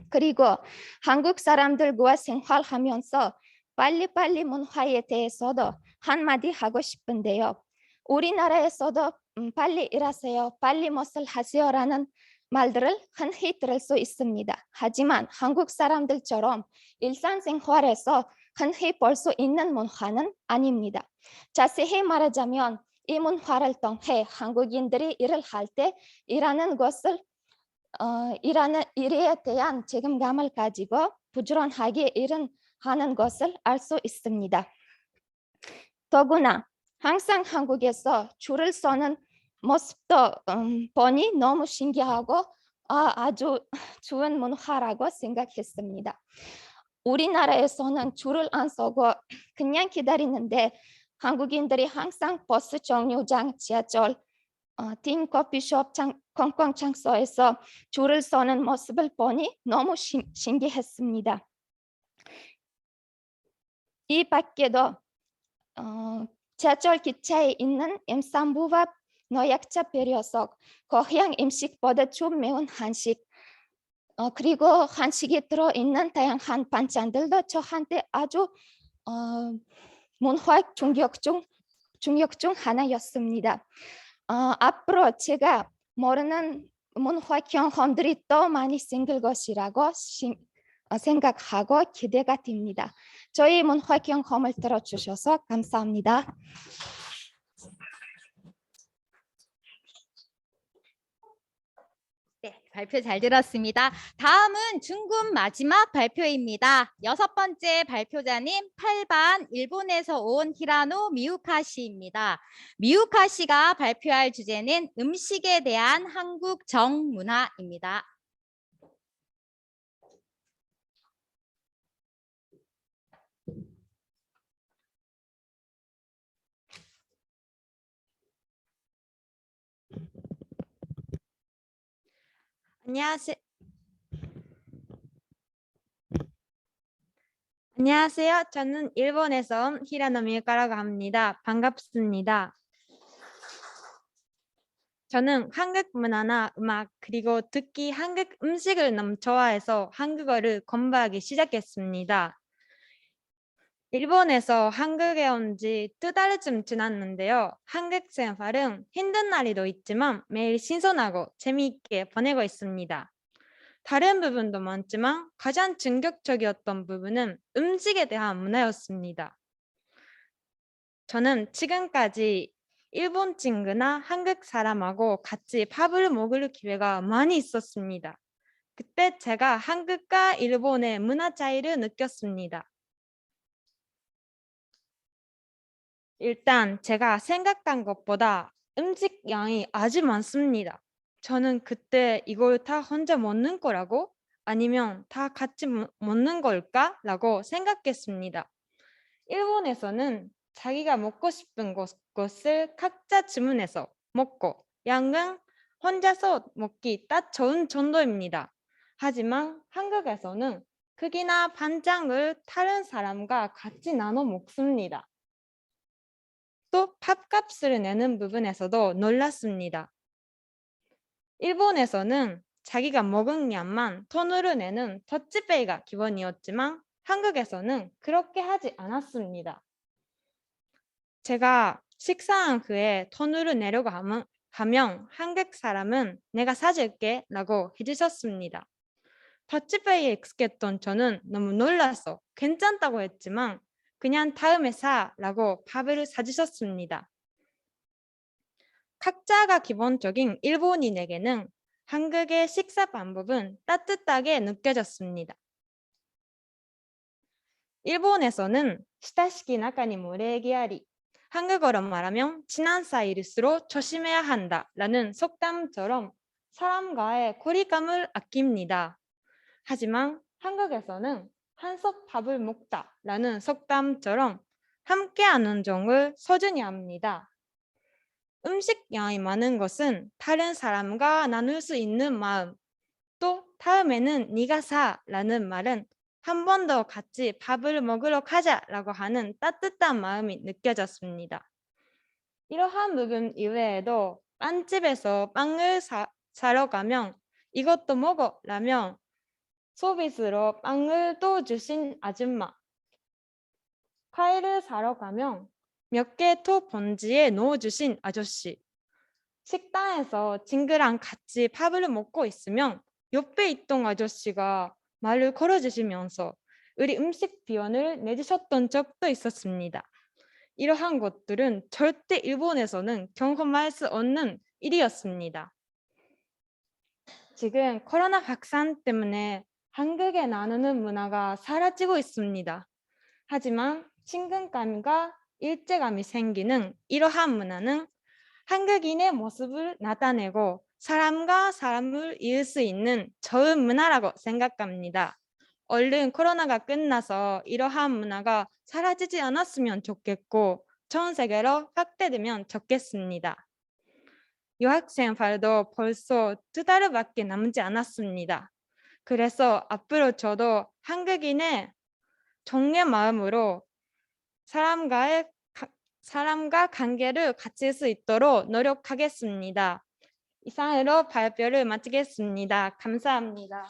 그리고 한국 사람들과 생활하면서 빨리빨리 문화에 대해서도 한마디 하고 싶은데요. 우리나라에서도 빨리 일하세요, 빨리 무엇을 하세요라는 말들을 흔히 들을 수 있습니다. 하지만 한국 사람들처럼 일상생활에서 흔히 볼 수 있는 문화는 아닙니다. 자세히 말하자면 이 문화를 통해 한국인들이 일을 할 때 일하는 일에 대한 책임감을 가지고 부지런하게 일을 하는 것을 알 수 있습니다. 더구나 항상 한국에서 줄을 서는 모습도 보니 너무 신기하고 아주 좋은 문화라고 생각했습니다. 우리나라에서는 줄을 안 서고 그냥 기다리는데 한국인들이 항상 버스 정류장, 지하철, 딘 커피숍, 관광 장소에서 줄을 서는 모습을 보니 너무 신기했습니다. 이 밖에도 지하철 기차에 있는 임산부와 노약자 배려석, 고향 음식보다 좀 매운 한식, 그리고 한식에 들어있는 다양한 반찬들도 저한테 아주 문화 충격 중 하나였습니다. 앞으로 제가 모르는 문화 경험들이 더 많이 생길 것이라고 생각하고 기대가 됩니다. 저희 문화 경험을 들어주셔서 감사합니다. 네, 발표 잘 들었습니다. 다음은 중급 마지막 발표입니다. 6번째 발표자님 8반 일본에서 온 히라노 미우카 씨입니다. 미우카 씨가 발표할 주제는 음식에 대한 한국 정문화입니다. 안녕하세요. 저는 일본에서 온 히라노 미유카라고 합니다. 반갑습니다. 저는 한국 문화나 음악 그리고 특히 한국 음식을 너무 좋아해서 한국어를 공부하기 시작했습니다. 일본에서 한국에 온 지 2달쯤 지났는데요. 한국 생활은 힘든 날도 있지만 매일 신선하고 재미있게 보내고 있습니다. 다른 부분도 많지만 가장 충격적이었던 부분은 음식에 대한 문화였습니다. 저는 지금까지 일본 친구나 한국 사람하고 같이 밥을 먹을 기회가 많이 있었습니다. 그때 제가 한국과 일본의 문화 차이를 느꼈습니다. 일단 제가 생각한 것보다 음식 양이 아주 많습니다. 저는 그때 이걸 다 혼자 먹는 거라고? 아니면 다 같이 먹는 걸까? 라고 생각했습니다. 일본에서는 자기가 먹고 싶은 것을 각자 주문해서 먹고 양은 혼자서 먹기 딱 좋은 정도입니다. 하지만 한국에서는 크기나 반찬을 다른 사람과 같이 나눠 먹습니다. 또 밥값을 내는 부분에서도 놀랐습니다. 일본에서는 자기가 먹은 양만 돈으로 내는 더치페이가 기본이었지만 한국에서는 그렇게 하지 않았습니다. 제가 식사한 후에 돈으로 내려고 하면 한국 사람은 내가 사줄게 라고 해주셨습니다. 더치페이에 익숙했던 저는 너무 놀라서 괜찮다고 했지만 그냥 다음에 사 라고 밥을 사주셨습니다. 각자가 기본적인 일본인에게는 한국의 식사 방법은 따뜻하게 느껴졌습니다. 일본에서는 시타시키 나카니 모레기아리, 한국어로 말하면 친한 사이일수록 조심해야 한다 라는 속담처럼 사람과의 거리감을 아낍니다. 하지만 한국에서는 한솥 밥을 먹다라는 속담처럼 함께하는 정을 소중히 합니다. 음식 양이 많은 것은 다른 사람과 나눌 수 있는 마음, 또 다음에는 네가 사라는 말은 한 번 더 같이 밥을 먹으러 가자라고 하는 따뜻한 마음이 느껴졌습니다. 이러한 부분 이외에도 빵집에서 빵을 사러 가면 이것도 먹어라며 서비스로 빵을 또 주신 아줌마, 과일을 사러 가면 몇 개 더 봉지에 넣어주신 아저씨, 식당에서 친구랑 같이 밥을 먹고 있으면 옆에 있던 아저씨가 말을 걸어주시면서 우리 음식 비원을 내주셨던 적도 있었습니다. 이러한 것들은 절대 일본에서는 경험할 수 없는 일이었습니다. 지금 코로나 확산 때문에 한국에 나누는 문화가 사라지고 있습니다. 하지만 친근감과 일체감이 생기는 이러한 문화는 한국인의 모습을 나타내고 사람과 사람을 이을 수 있는 좋은 문화라고 생각합니다. 얼른 코로나가 끝나서 이러한 문화가 사라지지 않았으면 좋겠고 전 세계로 확대되면 좋겠습니다. 유학생 발도 벌써 2달밖에 남지 않았습니다. 그래서 앞으로 저도 한국인의 정의 마음으로 사람과 관계를 갖출 수 있도록 노력하겠습니다. 이상으로 발표를 마치겠습니다. 감사합니다.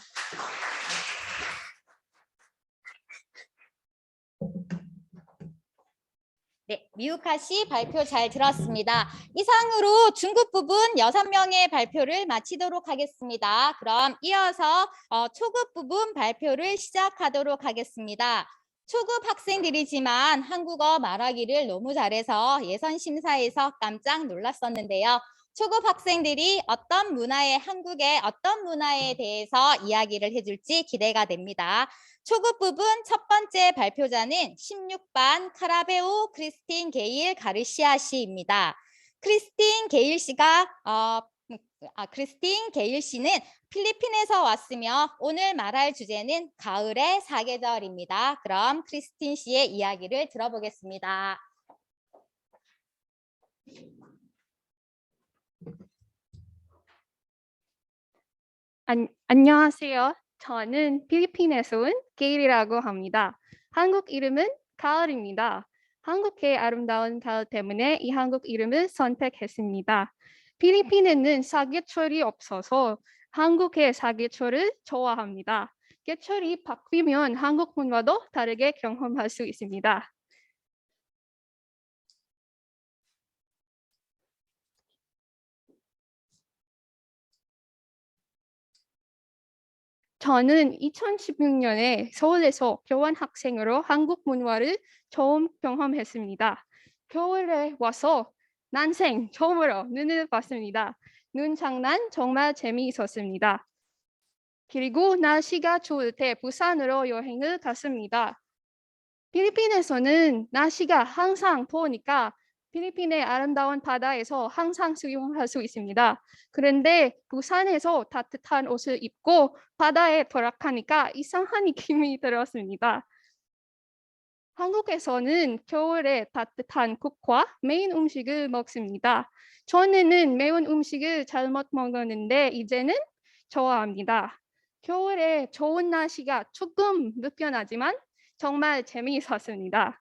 네, 미우카 씨 발표 잘 들었습니다. 이상으로 중급 부분 6명의 발표를 마치도록 하겠습니다. 그럼 이어서 초급 부분 발표를 시작하도록 하겠습니다. 초급 학생들이지만 한국어 말하기를 너무 잘해서 예선 심사에서 깜짝 놀랐었는데요. 초급 학생들이 한국의 어떤 문화에 대해서 이야기를 해줄지 기대가 됩니다. 초급 부분 첫 번째 발표자는 16반 카라베오 크리스틴 게일 가르시아 씨입니다. 크리스틴 게일 씨는 필리핀에서 왔으며 오늘 말할 주제는 가을의 사계절입니다. 그럼 크리스틴 씨의 이야기를 들어보겠습니다. 안녕하세요. 저는 필리핀에서 온 게일이라고 합니다. 한국 이름은 가을입니다. 한국의 아름다운 가을 때문에 이 한국 이름을 선택했습니다. 필리핀에는 사계절이 없어서 한국의 사계절을 좋아합니다. 계절이 바뀌면 한국 문화도 다르게 경험할 수 있습니다. 저는 2016년에 서울에서 교환학생으로 한국 문화를 처음 경험했습니다. 겨울에 와서 난생 처음으로 눈을 봤습니다. 눈 장난 정말 재미있었습니다. 그리고 날씨가 좋을 때 부산으로 여행을 갔습니다. 필리핀에서는 날씨가 항상 더우니까 필리핀의 아름다운 바다에서 항상 수영할 수 있습니다. 그런데 부산에서 따뜻한 옷을 입고 바다에 돌아가니까 이상한 느낌이 들었습니다. 한국에서는 겨울에 따뜻한 국과 매운 음식을 먹습니다. 전에는 매운 음식을 잘못 먹었는데 이제는 좋아합니다. 겨울에 좋은 날씨가 조금 불편하지만 정말 재미있었습니다.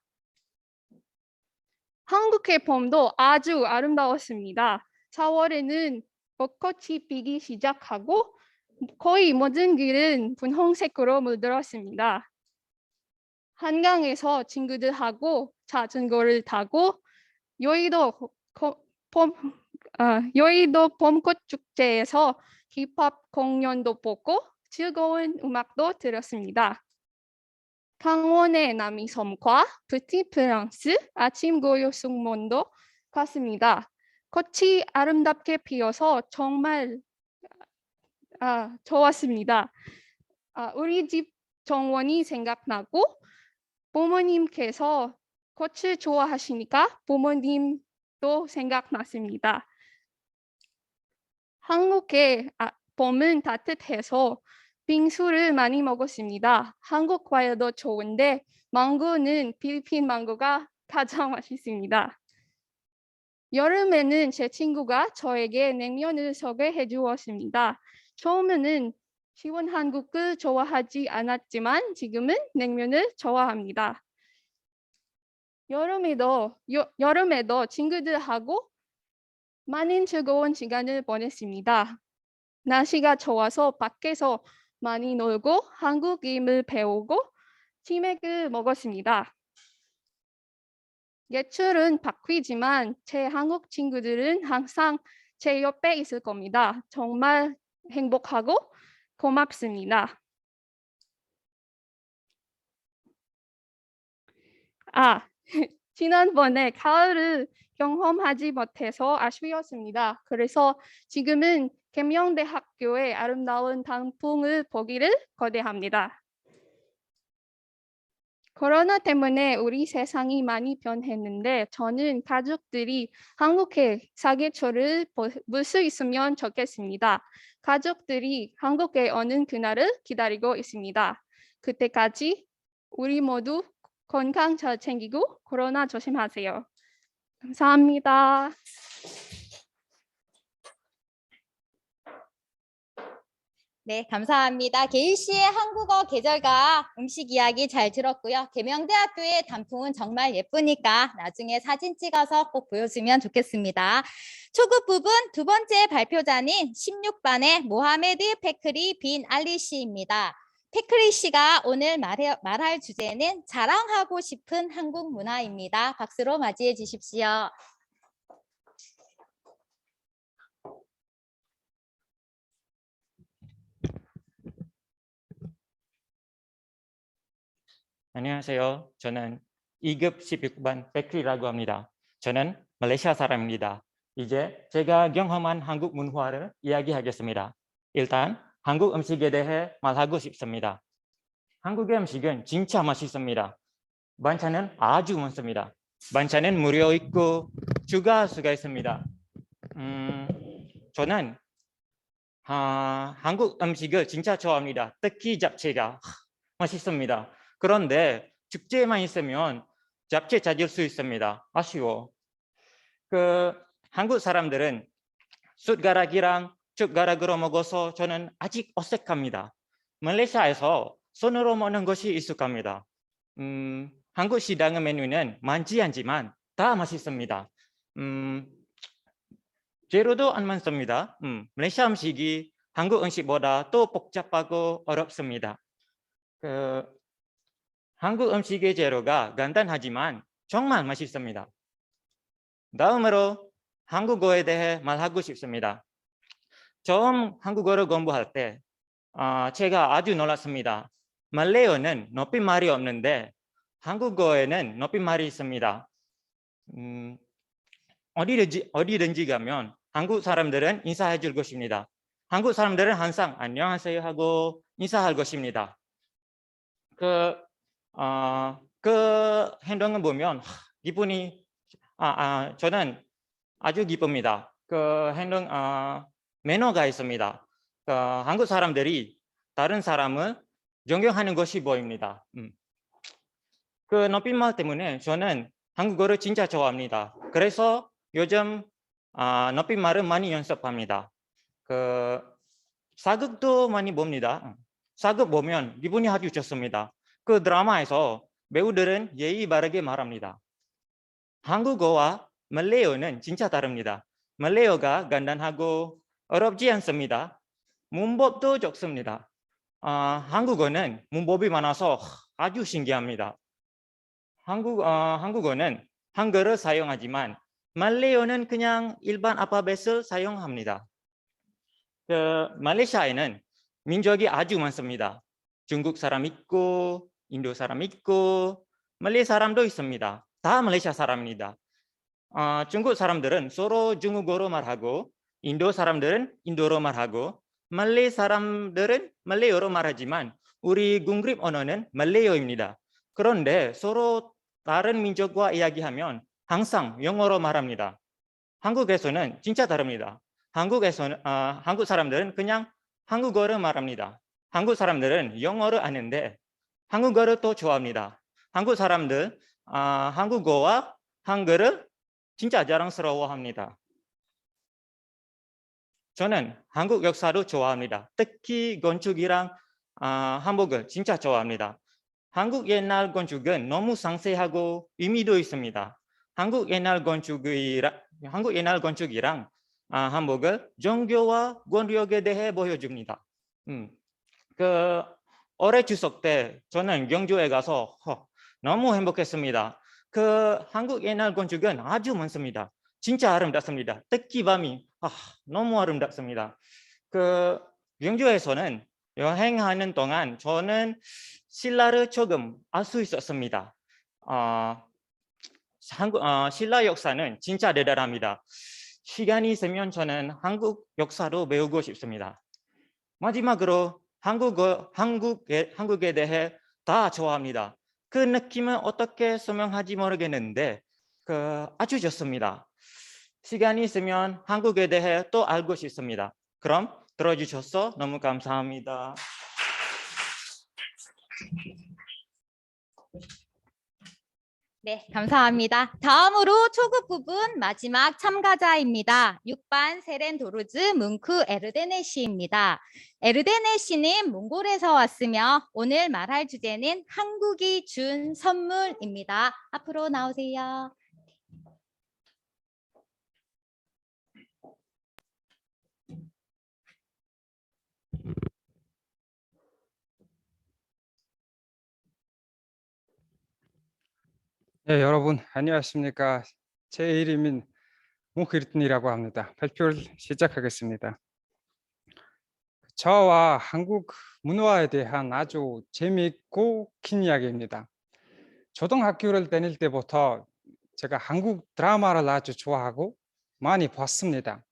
한국의 봄도 아주 아름다웠습니다. 4월에는 벚꽃이 피기 시작하고 거의 모든 길은 분홍색으로 물들었습니다. 한강에서 친구들하고 자전거를 타고 여의도 봄꽃 축제에서 힙합 공연도 보고 즐거운 음악도 들었습니다. 강원의 남이섬과 프랑스 아침 고요 승무원도 갔습니다. 꽃이 아름답게 피어서 정말 좋았습니다. 우리 집 정원이 생각나고 부모님께서 꽃을 좋아하시니까 부모님도 생각났습니다. 한국의 봄은 따뜻해서 빙수를 많이 먹었습니다. 한국 과일도 좋은데 망고는 필리핀 망고가 가장 맛있습니다. 여름에는 제 친구가 저에게 냉면을 소개해 주었습니다. 처음에는 시원 한국을 좋아하지 않았지만 지금은 냉면을 좋아합니다. 여름에도 친구들하고 많은 즐거운 시간을 보냈습니다. 날씨가 좋아서 밖에서 많이 놀고 한국임을 배우고 치맥을 먹었습니다. 예출은 바뀌지만 제 한국 친구들은 항상 제 옆에 있을 겁니다. 정말 행복하고 고맙습니다. 지난번에 가을을 경험하지 못해서 아쉬웠습니다. 그래서 지금은 계명대학교의 아름다운 단풍을 보기를 거대합니다. 코로나 때문에 우리 세상이 많이 변했는데 저는 가족들이 한국의 사계절을 볼 수 있으면 좋겠습니다. 가족들이 한국에 오는 그날을 기다리고 있습니다. 그때까지 우리 모두 건강 잘 챙기고 코로나 조심하세요. 감사합니다. 네, 감사합니다. 게일 씨의 한국어 계절과 음식 이야기 잘 들었고요. 계명대학교의 단풍은 정말 예쁘니까 나중에 사진 찍어서 꼭 보여주면 좋겠습니다. 초급 부분 두 번째 발표자는 16반의 모하메드 페크리 빈 알리 씨입니다. 페크리 씨가 오늘 말할 주제는 자랑하고 싶은 한국 문화입니다. 박수로 맞이해 주십시오. 안녕하세요. 저는 2급 16반 백리라고 합니다. 저는 말레이시아 사람입니다. 이제 제가 경험한 한국 문화를 이야기하겠습니다. 일단 한국 음식에 대해 말하고 싶습니다. 한국의 음식은 진짜 맛있습니다. 반찬은 아주 많습니다. 반찬은 무료 있고 추가할 수가 있습니다. 저는 한국 음식을 진짜 좋아합니다. 특히 잡채가 맛있습니다. 그런데 축제에만 있으면 잡채 찾을 수 있습니다. 아쉬워. 한국 사람들은 숟가락이랑 젓가락으로 먹어서 저는 아직 어색합니다. 말레이시아에서 손으로 먹는 것이 익숙합니다. 한국 시장의 메뉴는 많지 않지만 다 맛있습니다. 재료도 안 많습니다. 말레이시아 음식이 한국 음식보다 또 복잡하고 어렵습니다. 한국 음식의 재료가 간단하지만 정말 맛있습니다. 다음으로 한국어에 대해 말하고 싶습니다. 처음 한국어를 공부할 때 제가 아주 놀랐습니다. 말레이어는 높임말이 없는데 한국어에는 높임말이 있습니다. 어디든지 가면 한국 사람들은 인사해 줄 것입니다. 한국 사람들은 항상 안녕하세요 하고 인사할 것입니다. 그 행동을 보면 기분이 저는 아주 기쁩니다. 그 행동 매너가 있습니다. 한국 사람들이 다른 사람을 존경하는 것이 보입니다. 그 높임말 때문에 저는 한국어를 진짜 좋아합니다. 그래서 요즘 높임말을 많이 연습합니다. 사극도 많이 봅니다. 사극 보면 기분이 아주 좋습니다. 그 드라마에서 배우들은 예의 바르게 말합니다. 한국어와 말레이어는 진짜 다릅니다. 말레이어가 간단하고 어렵지 않습니다. 문법도 적습니다. 한국어는 문법이 많아서 아주 신기합니다. 한국어는 한글을 사용하지만 말레이어는 그냥 일반 알파벳을 사용합니다. 말레이시아에는 민족이 아주 많습니다. 중국 사람 있고 인도 사람 있고 말레이 사람도 있습니다. 다 말레이시아 사람입니다. 중국 사람들은 서로 중국어로 말하고 인도 사람들은 인도로 말하고 말레이 사람들은 말레이어로 말하지만 우리 궁립 언어는 말레이어입니다. 그런데 서로 다른 민족과 이야기하면 항상 영어로 말합니다. 한국에서는 진짜 다릅니다. 한국 사람들은 그냥 한국어를 말합니다. 한국 사람들은 영어를 아는데 한국어를 더 좋아합니다. 한국 사람들 한국어와 한글을 진짜 자랑스러워합니다. 저는 한국 역사를 좋아합니다. 특히 건축이랑 한복을 진짜 좋아합니다. 한국 옛날 건축은 너무 상세하고 의미도 있습니다. 한국 옛날 건축이랑 한복을 종교와 권력에 대해 보여줍니다. 올해 추석 때 저는 경주에 가서 너무 행복했습니다. 한국 옛날 건축은 아주 많습니다. 진짜 아름답습니다. 특히 밤이 너무 아름답습니다. 경주에서는 여행하는 동안 저는 신라를 조금 알 수 있었습니다. 신라 역사는 진짜 대단합니다. 시간이 있으면 저는 한국 역사로 배우고 싶습니다. 마지막으로 한국에 대해 다 좋아합니다. 그 느낌은 어떻게 설명하지 모르겠는데 아주 좋습니다. 시간이 있으면 한국에 대해 또 알고 싶습니다. 그럼 들어주셔서 너무 감사합니다. 네, 감사합니다. 다음으로 초급 부분 마지막 참가자입니다. 6반 세렌 도르즈 뭉크 에르데네시입니다. 에르데네시는 몽골에서 왔으며 오늘 말할 주제는 한국이 준 선물입니다. 앞으로 나오세요. 네, 여러분 안녕하십니까? 제 이름은 뭉크리튼이라고 합니다. 발표를 시작하겠습니다. 저와 한국 문화에 대한 아주 재미있고 긴 이야기입니다. 초등학교를 다닐 때부터 제가 한국 드라마를 아주 좋아하고 많이 봤습니다.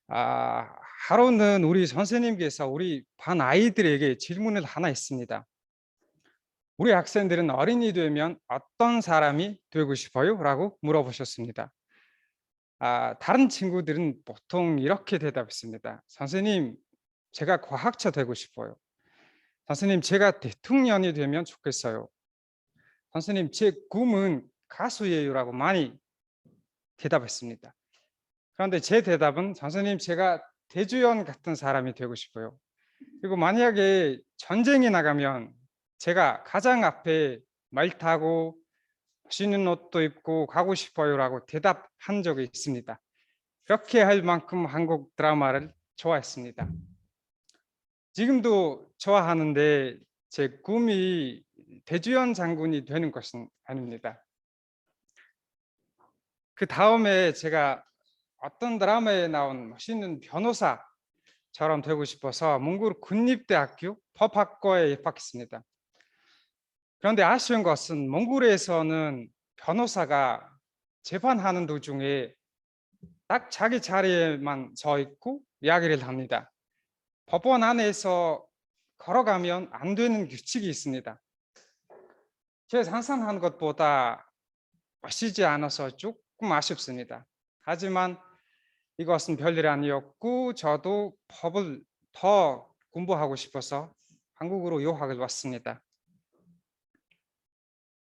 하루는 우리 선생님께서 우리 반 아이들에게 질문을 하나 했습니다. 우리 학생들은 어린이 되면 어떤 사람이 되고 싶어요? 라고 물어보셨습니다. 다른 친구들은 보통 이렇게 대답했습니다. 선생님, 제가 과학자 되고 싶어요. 선생님, 제가 대통령이 되면 좋겠어요. 선생님, 제 꿈은 가수예요. 라고 많이 대답했습니다. 그런데 제 대답은 선생님, 제가 대주연 같은 사람이 되고 싶어요. 그리고 만약에 전쟁에 나가면 제가 가장 앞에 말 타고 멋있는 옷도 입고 가고 싶어요 라고 대답한 적이 있습니다. 그렇게 할 만큼 한국 드라마를 좋아했습니다. 지금도 좋아하는데 제 꿈이 대주연 장군이 되는 것은 아닙니다. 그 다음에 제가 어떤 드라마에 나온 멋있는 변호사처럼 되고 싶어서 몽골 국립대학교 법학과에 입학했습니다. 그런데 아쉬운 것은 몽골에서는 변호사가 재판하는 도중에 딱 자기 자리에만 서 있고 이야기를 합니다. 법원 안에서 걸어가면 안 되는 규칙이 있습니다. 제가 상상한 것보다 멋지지 않아서 조금 아쉽습니다. 하지만 이것은 별일 아니었고 저도 법을 더 공부하고 싶어서 한국으로 유학을 왔습니다.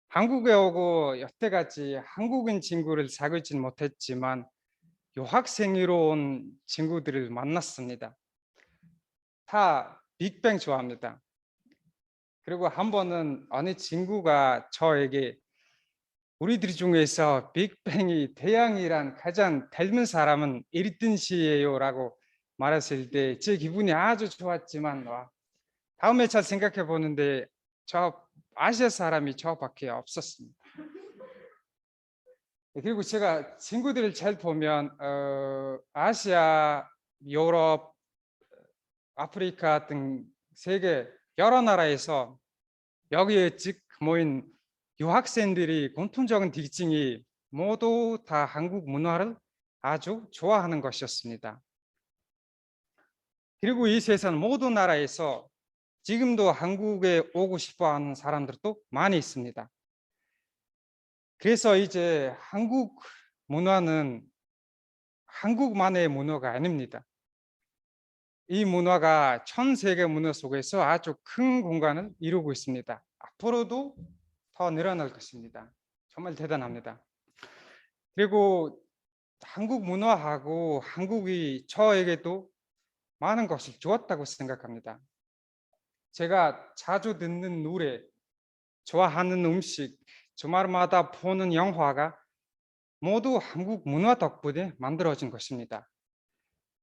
한국에 오고 여태까지 한국인 친구를 사귀진 못했지만 유학생으로 온 친구들을 만났습니다. 다 빅뱅 좋아합니다. 그리고 한 번은 어느 친구가 저에게 우리들 중에서 빅뱅이 태양이랑 가장 닮은 사람은 에리튼 씨예요 라고 말했을 때 제 기분이 아주 좋았지만 다음에 잘 생각해 보는데 저 아시아 사람이 저밖에 없었습니다. 그리고 제가 친구들을 잘 보면 아시아, 유럽, 아프리카 등 세계 여러 나라에서 여기에 즉 모인 유학생들이 공통적인 특징이 모두 다 한국 문화를 아주 좋아하는 것이었습니다. 그리고 이 세상 모든 나라에서 지금도 한국에 오고 싶어 하는 사람들도 많이 있습니다. 그래서 이제 한국 문화는 한국만의 문화가 아닙니다. 이 문화가 전 세계 문화 속에서 아주 큰 공간을 이루고 있습니다. 앞으로도 더 늘어날 것입니다. 정말 대단합니다. 그리고 한국 문화하고 한국이 저에게도 많은 것을 주었다고 생각합니다. 제가 자주 듣는 노래, 좋아하는 음식, 주말마다 보는 영화가 모두 한국 문화 덕분에 만들어진 것입니다.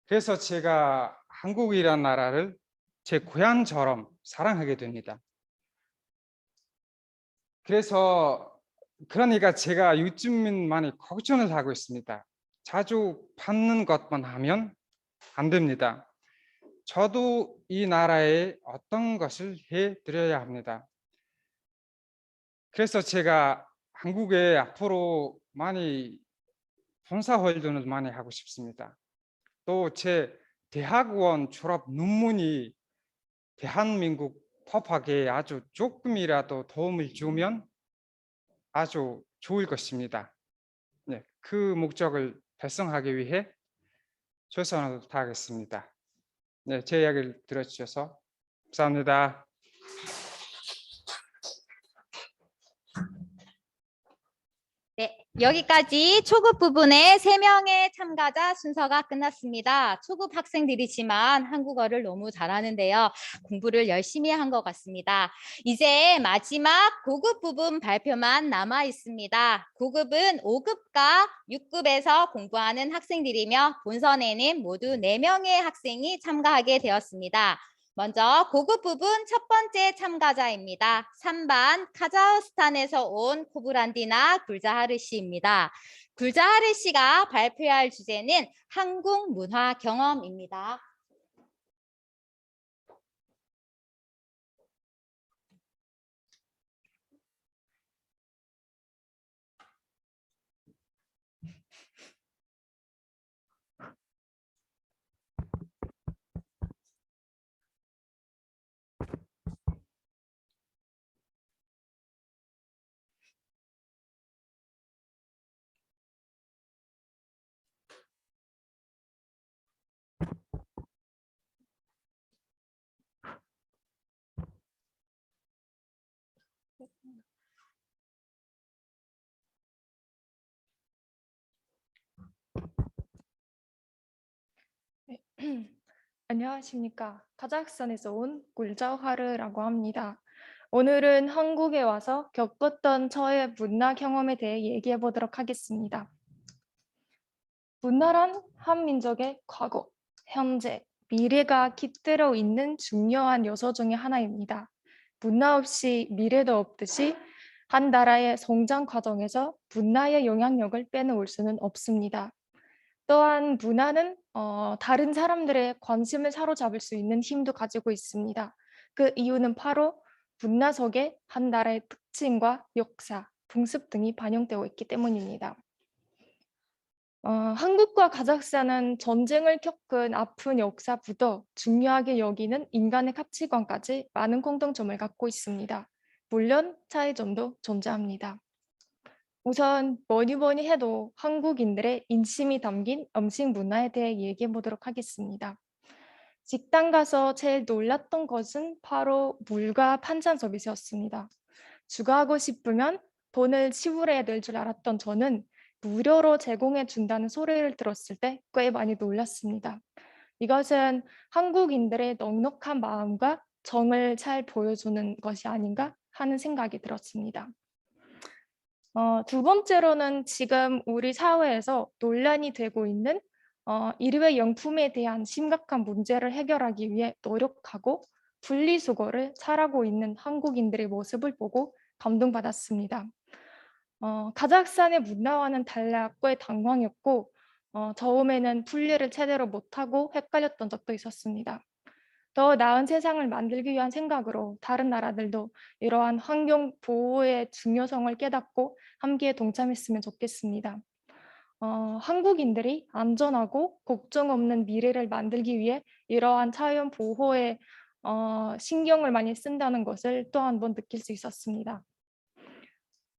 그래서 제가 한국이라는 나라를 제 고향처럼 사랑하게 됩니다. 그러니까 제가 요즘은 많이 걱정을 하고 있습니다. 자주 받는 것만 하면 안 됩니다. 저도 이 나라에 어떤 것을 해드려야 합니다. 그래서 제가 한국에 앞으로 많이 봉사활동을 많이 하고 싶습니다. 또 제 대학원 졸업 논문이 대한민국 법학에 아주 조금이라도 도움을 주면 아주 좋을 것입니다. 네, 그 목적을 달성하기 위해 최선을 다하겠습니다. 네, 제 이야기를 들어주셔서 감사합니다. 네, 여기까지 초급 부분의 3명의 참가자 순서가 끝났습니다. 초급 학생들이지만 한국어를 너무 잘하는데요. 공부를 열심히 한 것 같습니다. 이제 마지막 고급 부분 발표만 남아 있습니다. 고급은 5급과 6급에서 공부하는 학생들이며 본선에는 모두 4명의 학생이 참가하게 되었습니다. 먼저 고급 부분 첫 번째 참가자입니다. 3반 카자흐스탄에서 온 코브란디나 굴자하르 씨입니다. 굴자하르 씨가 발표할 주제는 한국 문화 경험입니다. 안녕하십니까. 카자흐스탄에서 온 굴자하르라고 합니다. 오늘은 한국에 와서 겪었던 저의 문화 경험에 대해 얘기해 보도록 하겠습니다. 문화란 한 민족의 과거, 현재, 미래가 깃들어 있는 중요한 요소 중에 하나입니다. 문화 없이 미래도 없듯이 한 나라의 성장 과정에서 문화의 영향력을 빼놓을 수는 없습니다. 또한 문화는 다른 사람들의 관심을 사로잡을 수 있는 힘도 가지고 있습니다. 그 이유는 바로 문화 속에 한 나라의 특징과 역사, 풍습 등이 반영되어 있기 때문입니다. 한국과 카자흐스탄은 전쟁을 겪은 아픈 역사부터 중요하게 여기는 인간의 가치관까지 많은 공통점을 갖고 있습니다. 물론 차이점도 존재합니다. 우선 뭐니 해도 한국인들의 인심이 담긴 음식 문화에 대해 얘기해 보도록 하겠습니다. 식당 가서 제일 놀랐던 것은 바로 물과 반찬 서비스였습니다. 추가하고 싶으면 돈을 지불해야 될 줄 알았던 저는 무료로 제공해 준다는 소리를 들었을 때 꽤 많이 놀랐습니다. 이것은 한국인들의 넉넉한 마음과 정을 잘 보여주는 것이 아닌가 하는 생각이 들었습니다. 두 번째로는 지금 우리 사회에서 논란이 되고 있는 일회용품에 대한 심각한 문제를 해결하기 위해 노력하고 분리수거를 잘하고 있는 한국인들의 모습을 보고 감동받았습니다. 카자흐스탄의 문화와는 달라 꽤 당황했고 처음에는 분리를 제대로 못하고 헷갈렸던 적도 있었습니다. 더 나은 세상을 만들기 위한 생각으로 다른 나라들도 이러한 환경 보호의 중요성을 깨닫고 함께 동참했으면 좋겠습니다. 한국인들이 안전하고 걱정 없는 미래를 만들기 위해 이러한 자연 보호에 신경을 많이 쓴다는 것을 또 한 번 느낄 수 있었습니다.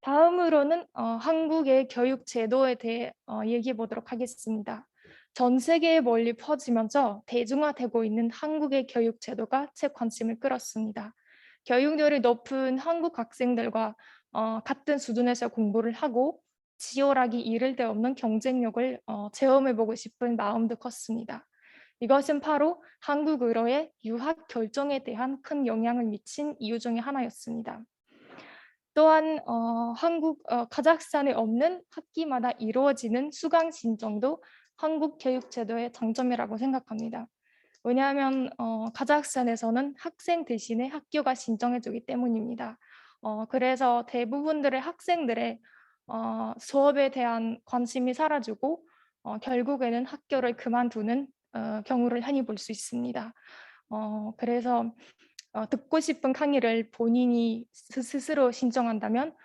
다음으로는 한국의 교육 제도에 대해 얘기해 보도록 하겠습니다. 전 세계에 멀리 퍼지면서 대중화되고 있는 한국의 교육 제도가 제 관심을 끌었습니다. 교육열이 높은 한국 학생들과 같은 수준에서 공부를 하고 치열하기 이를 데 없는 경쟁력을 체험해보고 싶은 마음도 컸습니다. 이것은 바로 한국으로의 유학 결정에 대한 큰 영향을 미친 이유 중에 하나였습니다. 또한 카자흐스탄에 없는 학기마다 이루어지는 수강 신청도 한국 교육 제도의 장점이라고 생각합니다. 왜냐하면 카자흐스탄에서는 학생 대신에 학교가 신청해주기 때문입니다. 그래서 대부분들의 학생들의 수업에 대한 관심이 사라지고 결국에는 학교를 그만두는 경우를 흔히 볼 수 있습니다. 그래서 듣고 싶은 강의를 본인이 스스로 신청한다면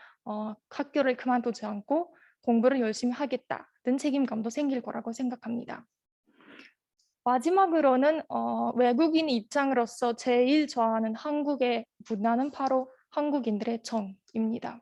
학교를 그만두지 않고 공부를 열심히 하겠다는 책임감도 생길 거라고 생각합니다. 마지막으로는 외국인 입장으로서 제일 좋아하는 한국의 문화는 바로 한국인들의 정입니다.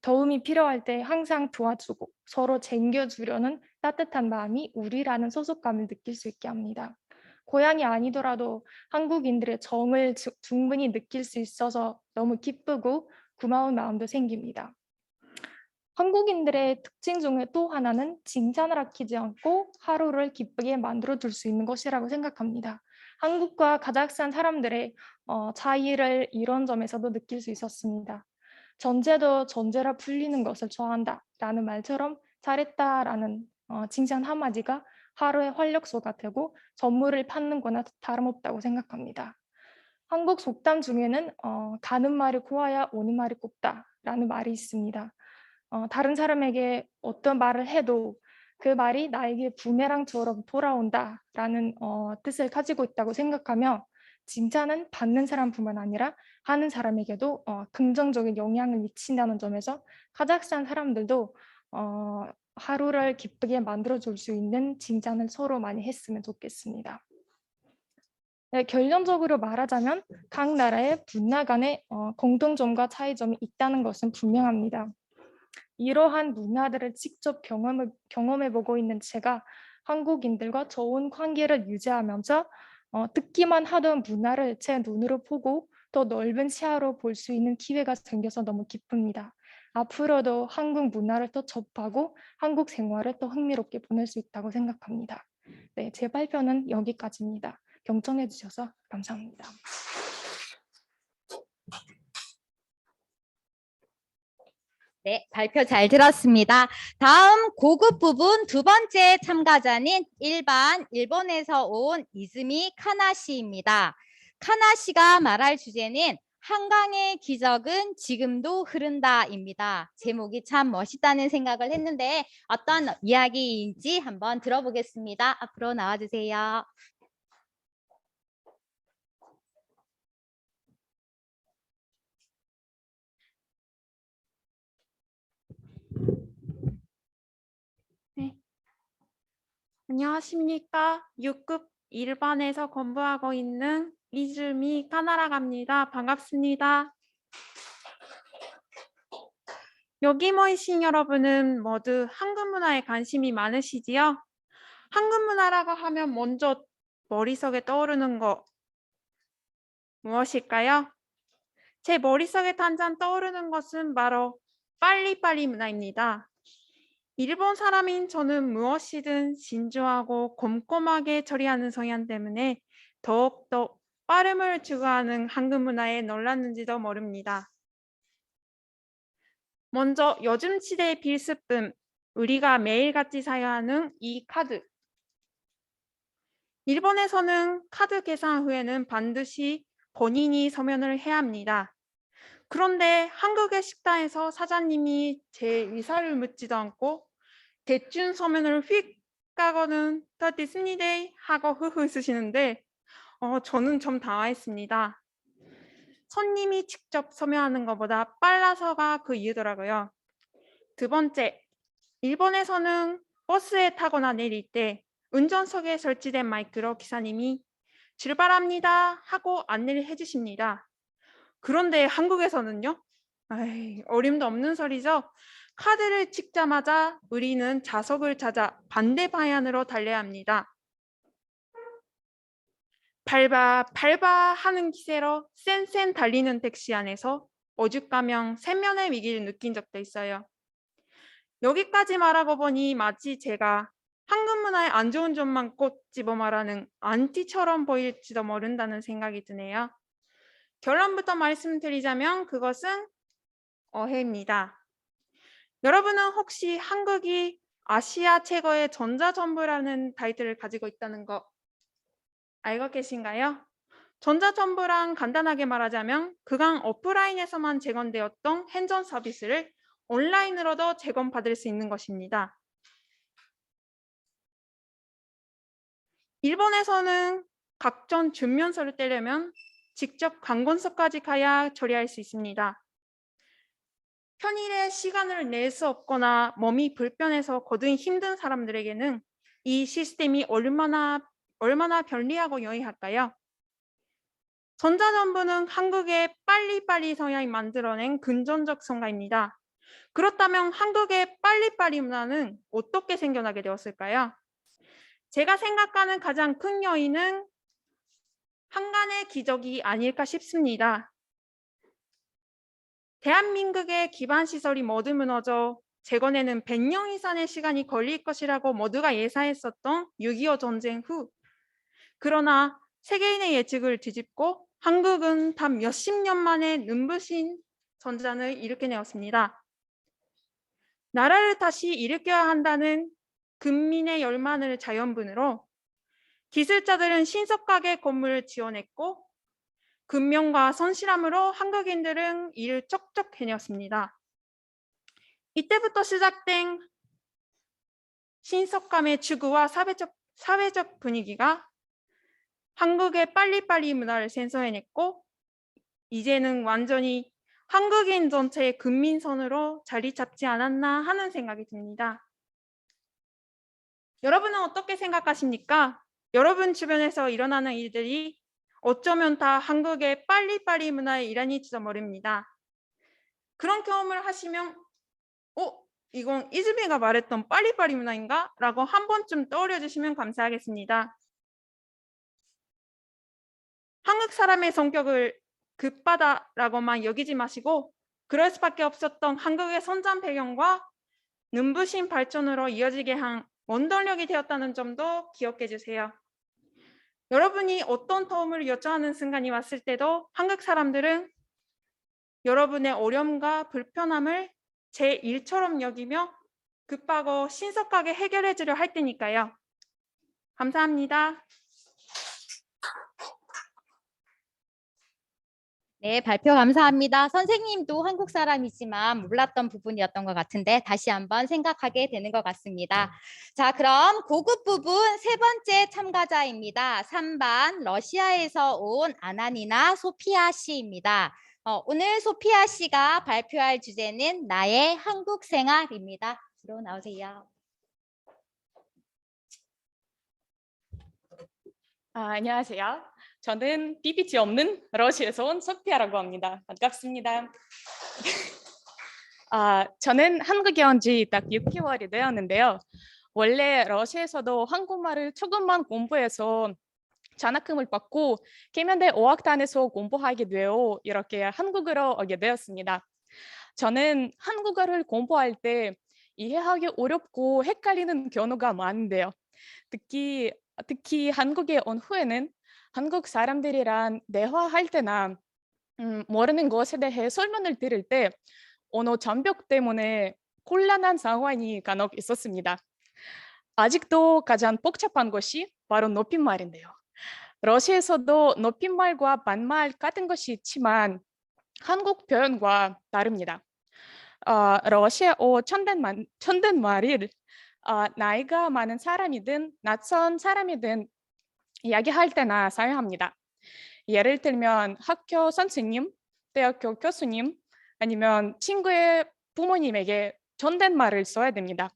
도움이 필요할 때 항상 도와주고 서로 챙겨주려는 따뜻한 마음이 우리라는 소속감을 느낄 수 있게 합니다. 고향이 아니더라도 한국인들의 정을 충분히 느낄 수 있어서 너무 기쁘고 고마운 마음도 생깁니다. 한국인들의 특징 중에 또 하나는 칭찬을 아끼지 않고 하루를 기쁘게 만들어줄 수 있는 것이라고 생각합니다. 한국과 카자흐스탄 사람들의 차이를 이런 점에서도 느낄 수 있었습니다. 전제도 전제라 풀리는 것을 좋아한다라는 말처럼 잘했다라는 칭찬 한마디가 하루의 활력소가 되고 선물을 받는 거나 다름없다고 생각합니다. 한국 속담 중에는 가는 말이 고와야 오는 말이 곱다라는 말이 있습니다. 다른 사람에게 어떤 말을 해도 그 말이 나에게 부메랑처럼 돌아온다라는 뜻을 가지고 있다고 생각하며 칭찬은 받는 사람뿐만 아니라 하는 사람에게도 긍정적인 영향을 미친다는 점에서 카자흐스탄 사람들도 하루를 기쁘게 만들어줄 수 있는 칭찬을 서로 많이 했으면 좋겠습니다. 네, 결론적으로 말하자면 각 나라의 문화 간의 공통점과 차이점이 있다는 것은 분명합니다. 이러한 문화들을 직접 경험해보고 있는 제가 한국인들과 좋은 관계를 유지하면서 듣기만 하던 문화를 제 눈으로 보고 더 넓은 시야로 볼 수 있는 기회가 생겨서 너무 기쁩니다. 앞으로도 한국 문화를 더 접하고 한국 생활을 더 흥미롭게 보낼 수 있다고 생각합니다. 네, 제 발표는 여기까지입니다. 경청해 주셔서 감사합니다. 네, 발표 잘 들었습니다. 다음 고급 부분 두 번째 참가자는 일본에서 온 이즈미 카나 씨입니다. 카나 씨가 말할 주제는 한강의 기적은 지금도 흐른다입니다. 제목이 참 멋있다는 생각을 했는데 어떤 이야기인지 한번 들어보겠습니다. 앞으로 나와주세요. 네. 안녕하십니까. 6급 1반에서 공부하고 있는 이즈미 카나라고 합니다. 반갑습니다. 여기 모이신 여러분은 모두 한국 문화에 관심이 많으시지요? 한국 문화라고 하면 먼저 머릿속에 떠오르는 거 무엇일까요? 제 머릿속에 단장 떠오르는 것은 바로 빨리빨리 문화입니다. 일본 사람인 저는 무엇이든 신중하고 꼼꼼하게 처리하는 성향 때문에 더욱더 빠름을 추구하는 한국 문화에 놀랐는지도 모릅니다. 먼저 요즘 시대의 필수품, 우리가 매일같이 사용하는 이 카드. 일본에서는 카드 계산 후에는 반드시 본인이 서면을 해야 합니다. 그런데 한국의 식당에서 사장님이 제 의사를 묻지도 않고 대충 서면을 휙 까고는 다 됐습니다 하고 흐흐 쓰시는데 저는 좀 당황했습니다. 손님이 직접 서명하는 것보다 빨라서가 그 이유더라고요. 두 번째, 일본에서는 버스에 타거나 내릴 때 운전석에 설치된 마이크로 기사님이 출발합니다 하고 안내를 해주십니다. 그런데 한국에서는요? 어림도 없는 소리죠. 카드를 찍자마자 우리는 좌석을 찾아 반대 방향으로 달려야 합니다. 밟아 하는 기세로 쌩쌩 달리는 택시 안에서 오죽하면 생명의 위기를 느낀 적도 있어요. 여기까지 말하고 보니 마치 제가 한국 문화의 안 좋은 점만 꼭 집어 말하는 안티처럼 보일지도 모른다는 생각이 드네요. 결론부터 말씀드리자면 그것은 어해입니다. 여러분은 혹시 한국이 아시아 최고의 전자정부라는 타이틀을 가지고 있다는 거 알고 계신가요? 전자정부란 간단하게 말하자면 그간 오프라인에서만 제공되었던 행정 서비스를 온라인으로도 제공받을 수 있는 것입니다. 일본에서는 각종 증명서를 떼려면 직접 관공서까지 가야 처리할 수 있습니다. 평일에 시간을 낼 수 없거나 몸이 불편해서 거두기 힘든 사람들에게는 이 시스템이 얼마나 편리하고 유의할까요? 전자정부는 한국의 빨리빨리 성향이 만들어낸 근전적 성과입니다. 그렇다면 한국의 빨리빨리 문화는 어떻게 생겨나게 되었을까요? 제가 생각하는 가장 큰 요인은 한간의 기적이 아닐까 싶습니다. 대한민국의 기반 시설이 모두 무너져 재건에는 100년 이상의 시간이 걸릴 것이라고 모두가 예상했었던 6.25 전쟁 후, 그러나 세계인의 예측을 뒤집고 한국은 단 몇십 년 만에 눈부신 전쟁을 일으켜내었습니다. 나라를 다시 일으켜야 한다는 국민의 열망을 자연분으로 기술자들은 신속하게 건물을 지어냈고 근면과 성실함으로 한국인들은 일을 쩍쩍 해냈습니다. 이때부터 시작된 신속함의 추구와 사회적 분위기가 한국의 빨리빨리 문화를 생성해냈고 이제는 완전히 한국인 전체의 국민선으로 자리 잡지 않았나 하는 생각이 듭니다. 여러분은 어떻게 생각하십니까? 여러분 주변에서 일어나는 일들이 어쩌면 다 한국의 빨리빨리 문화의 일환일지도 모릅니다. 그런 경험을 하시면 이건 이즈미가 말했던 빨리빨리 문화인가? 라고 한 번쯤 떠올려 주시면 감사하겠습니다. 한국 사람의 성격을 급하다라고만 여기지 마시고 그럴 수밖에 없었던 한국의 성장 배경과 눈부신 발전으로 이어지게 한 원동력이 되었다는 점도 기억해 주세요. 여러분이 어떤 도움을 요청하는 순간이 왔을 때도 한국 사람들은 여러분의 어려움과 불편함을 제 일처럼 여기며 급하고 신속하게 해결해 주려 할 테니까요. 감사합니다. 네, 발표 감사합니다. 선생님도 한국 사람이지만 몰랐던 부분이었던 것 같은데 다시 한번 생각하게 되는 것 같습니다. 자, 그럼 고급 부분 세 번째 참가자입니다. 3반 러시아에서 온 아나니나 소피아 씨입니다. 오늘 소피아 씨가 발표할 주제는 나의 한국 생활입니다. 뒤로 나오세요. 안녕하세요. 저는 PPT 없는 러시아에서 온 소피아라고 합니다. 반갑습니다. 저는 한국에 온 지 딱 6개월이 되었는데요. 원래 러시아에서도 한국말을 조금만 공부해서 장학금을 받고 계면대 어학단에서 공부하게 되어 이렇게 한국어로 오게 되었습니다. 저는 한국어를 공부할 때 이해하기 어렵고 헷갈리는 경우가 많은데요. 특히 한국에 온 후에는 한국 사람들이랑 대화할 때나 모르는 것에 대해 설명을 들을 때 언어 장벽 때문에 곤란한 상황이 간혹 있었습니다. 아직도 가장 복잡한 것이 바로 높임말인데요. 러시아에서도 높임말과 반말 같은 것이 있지만 한국 표현과 다릅니다. 러시아어 존댓말을 나이가 많은 사람이든 낯선 사람이든 이야기할 때나 사용합니다. 예를 들면 학교 선생님, 대학교 교수님, 아니면 친구의 부모님에게 존댓말을 써야 됩니다.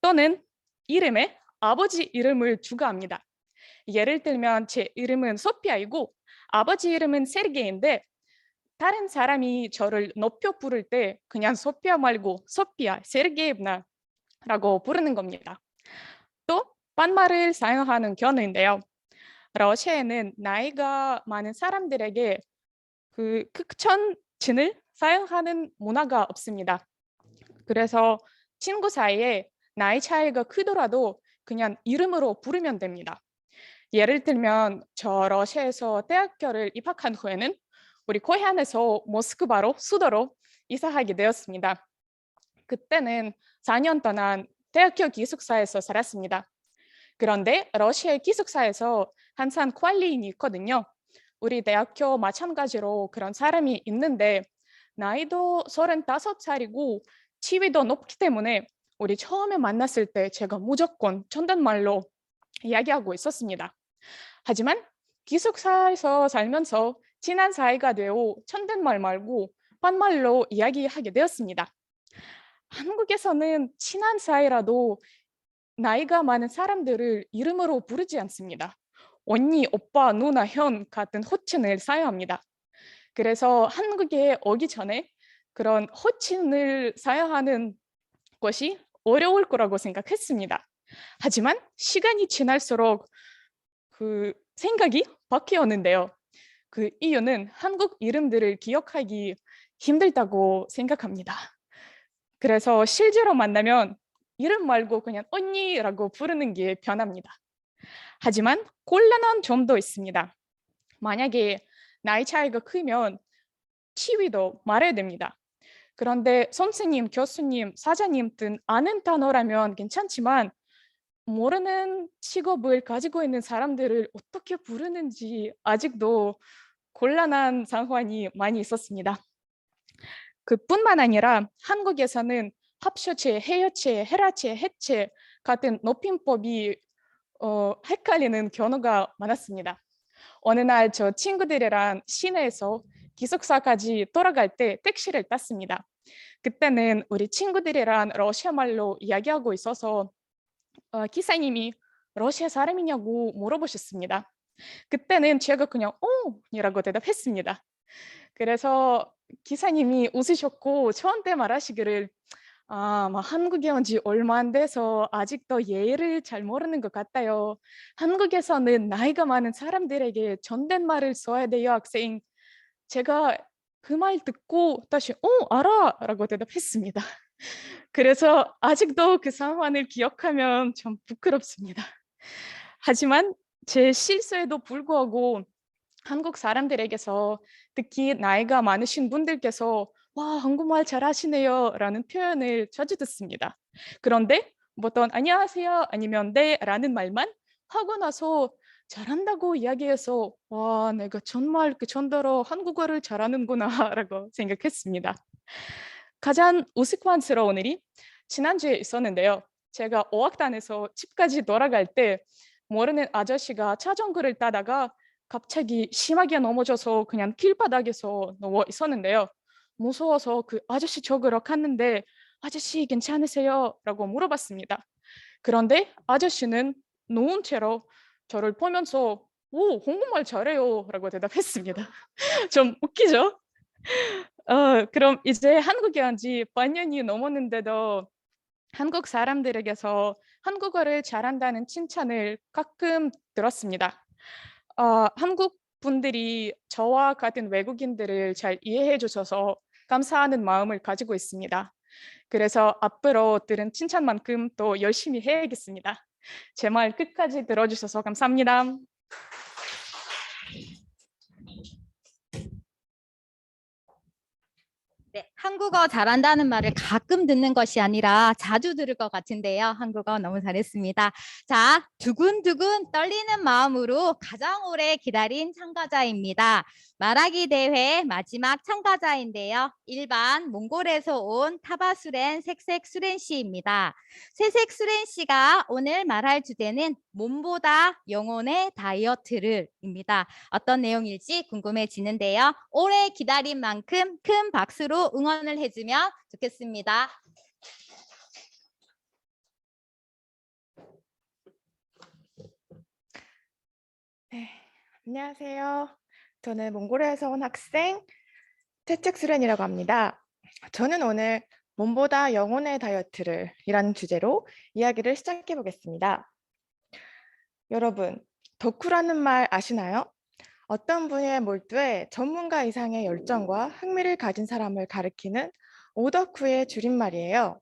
또는 이름에 아버지 이름을 추가합니다. 예를 들면 제 이름은 소피아이고 아버지 이름은 세르게이인데 다른 사람이 저를 높여 부를 때 그냥 소피아 말고 소피아 세르게이브나라고 부르는 겁니다. 또 반말을 사용하는 경우인데요. 러시아에는 나이가 많은 사람들에게 그 극천진을 사용하는 문화가 없습니다. 그래서 친구 사이에 나이 차이가 크더라도 그냥 이름으로 부르면 됩니다. 예를 들면 저 러시아에서 대학교를 입학한 후에는 우리 고향에서 모스크바로 수도로 이사하게 되었습니다. 그때는 4년 동안 대학교 기숙사에서 살았습니다. 그런데 러시아의 기숙사에서 항상 관리인이 있거든요. 우리 대학교 마찬가지로 그런 사람이 있는데 나이도 35살이고 지위도 높기 때문에 우리 처음에 만났을 때 제가 무조건 존댓말로 이야기하고 있었습니다. 하지만 기숙사에서 살면서 친한 사이가 되어 존댓말 말고 반말로 이야기하게 되었습니다. 한국에서는 친한 사이라도 나이가 많은 사람들을 이름으로 부르지 않습니다. 언니, 오빠, 누나, 형 같은 호칭을 사용합니다. 그래서 한국에 오기 전에 그런 호칭을 사용하는 것이 어려울 거라고 생각했습니다. 하지만 시간이 지날수록 그 생각이 바뀌었는데요. 그 이유는 한국 이름들을 기억하기 힘들다고 생각합니다. 그래서 실제로 만나면 이름 말고 그냥 언니라고 부르는 게 편합니다. 하지만 곤란한 점도 있습니다. 만약에 나이 차이가 크면 지위도 말해야 됩니다. 그런데 선생님, 교수님, 사장님 등 아는 단어라면 괜찮지만 모르는 직업을 가지고 있는 사람들을 어떻게 부르는지 아직도 곤란한 상황이 많이 있었습니다. 그뿐만 아니라 한국에서는 합셔체, 해여체, 헤라체, 해체 같은 높임법이 헷갈리는 경우가 많았습니다. 어느 날 저 친구들이랑 시내에서 기숙사까지 돌아갈 때 택시를 탔습니다. 그때는 우리 친구들이랑 러시아 말로 이야기하고 있어서 기사님이 러시아 사람이냐고 물어보셨습니다. 그때는 제가 그냥 이라고 대답했습니다. 그래서 기사님이 웃으셨고 저한테 말하시기를 한국에 온 지 얼마 안 돼서 아직도 예의를 잘 모르는 것 같아요. 한국에서는 나이가 많은 사람들에게 존댓말을 써야 돼요, 학생. 제가 그 말 듣고 다시 알아 라고 대답했습니다. 그래서 아직도 그 상황을 기억하면 좀 부끄럽습니다. 하지만 제 실수에도 불구하고 한국 사람들에게서 특히 나이가 많으신 분들께서 와, 한국말 잘하시네요 라는 표현을 자주 듣습니다. 그런데 보통 안녕하세요 아니면 네 라는 말만 하고 나서 잘한다고 이야기해서 와, 내가 정말 그 정도로 한국어를 잘하는구나 라고 생각했습니다. 가장 우스꽝스러운 일이 지난주에 있었는데요. 제가 어학단에서 집까지 돌아갈 때 모르는 아저씨가 자전거를 타다가 갑자기 심하게 넘어져서 그냥 길바닥에서 누워 있었는데요. 무서워서 그 아저씨 쪽으로 갔는데 아저씨 괜찮으세요? 라고 물어봤습니다. 그런데 아저씨는 누운 채로 저를 보면서 오, 한국말 잘해요 라고 대답했습니다. 좀 웃기죠? 그럼 이제 한국에 온 지 반년이 넘었는데도 한국 사람들에게서 한국어를 잘한다는 칭찬을 가끔 들었습니다. 한국 분들이 저와 같은 외국인들을 잘 이해해 주셔서 감사하는 마음을 가지고 있습니다. 그래서 앞으로 들은 칭찬만큼 또 열심히 해야겠습니다. 제 말 끝까지 들어주셔서 감사합니다. 네, 한국어 잘한다는 말을 가끔 듣는 것이 아니라 자주 들을 것 같은데요. 한국어 너무 잘했습니다. 자, 두근두근 떨리는 마음으로 가장 오래 기다린 참가자입니다. 말하기 대회 마지막 참가자인데요. 1반 몽골에서 온 타바수렌 색색수렌 씨입니다. 색색수렌 씨가 오늘 말할 주제는 몸보다 영혼의 다이어트를입니다. 어떤 내용일지 궁금해지는데요. 오래 기다린 만큼 큰 박수로 응원을 해주면 좋겠습니다. 네, 안녕하세요. 저는 몽골에서 온 학생 채찍 수련이라고 합니다. 저는 오늘 몸보다 영혼의 다이어트를 이라는 주제로 이야기를 시작해 보겠습니다. 여러분, 덕후라는 말 아시나요? 어떤 분야에 몰두해 전문가 이상의 열정과 흥미를 가진 사람을 가리키는 오덕후의 줄임말이에요.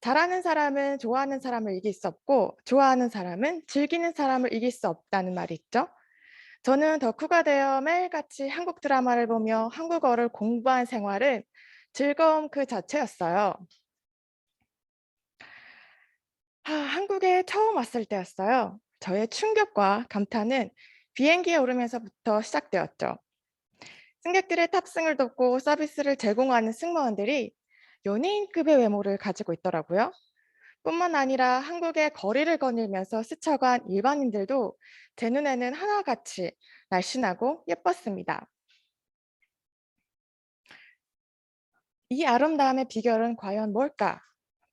잘하는 사람은 좋아하는 사람을 이길 수 없고 좋아하는 사람은 즐기는 사람을 이길 수 없다는 말이 있죠. 저는 덕후가 되어 매일같이 한국 드라마를 보며 한국어를 공부한 생활은 즐거움 그 자체였어요. 한국에 처음 왔을 때였어요. 저의 충격과 감탄은 비행기에 오르면서부터 시작되었죠. 승객들의 탑승을 돕고 서비스를 제공하는 승무원들이 연예인급의 외모를 가지고 있더라고요. 뿐만 아니라 한국의 거리를 거닐면서 스쳐간 일반인들도 제 눈에는 하나같이 날씬하고 예뻤습니다. 이 아름다움의 비결은 과연 뭘까?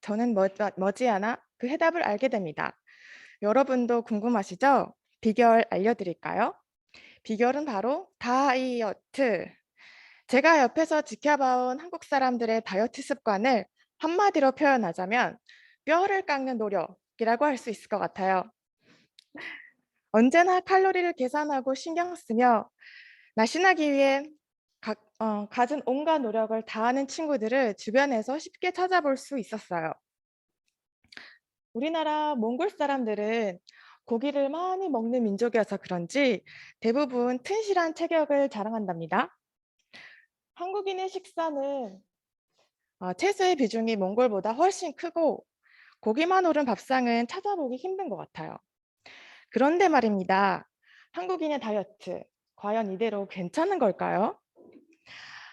저는 머지않아 그 해답을 알게 됩니다. 여러분도 궁금하시죠? 비결 알려드릴까요? 비결은 바로 다이어트. 제가 옆에서 지켜봐온 한국 사람들의 다이어트 습관을 한마디로 표현하자면 뼈를 깎는 노력이라고 할 수 있을 것 같아요. 언제나 칼로리를 계산하고 신경 쓰며 날씬하기 위해 갖은 온갖 노력을 다하는 친구들을 주변에서 쉽게 찾아볼 수 있었어요. 우리나라 몽골 사람들은 고기를 많이 먹는 민족이어서 그런지 대부분 튼실한 체격을 자랑한답니다. 한국인의 식사는 채소의 비중이 몽골보다 훨씬 크고 고기만 오른 밥상은 찾아보기 힘든 것 같아요. 그런데 말입니다. 한국인의 다이어트, 과연 이대로 괜찮은 걸까요?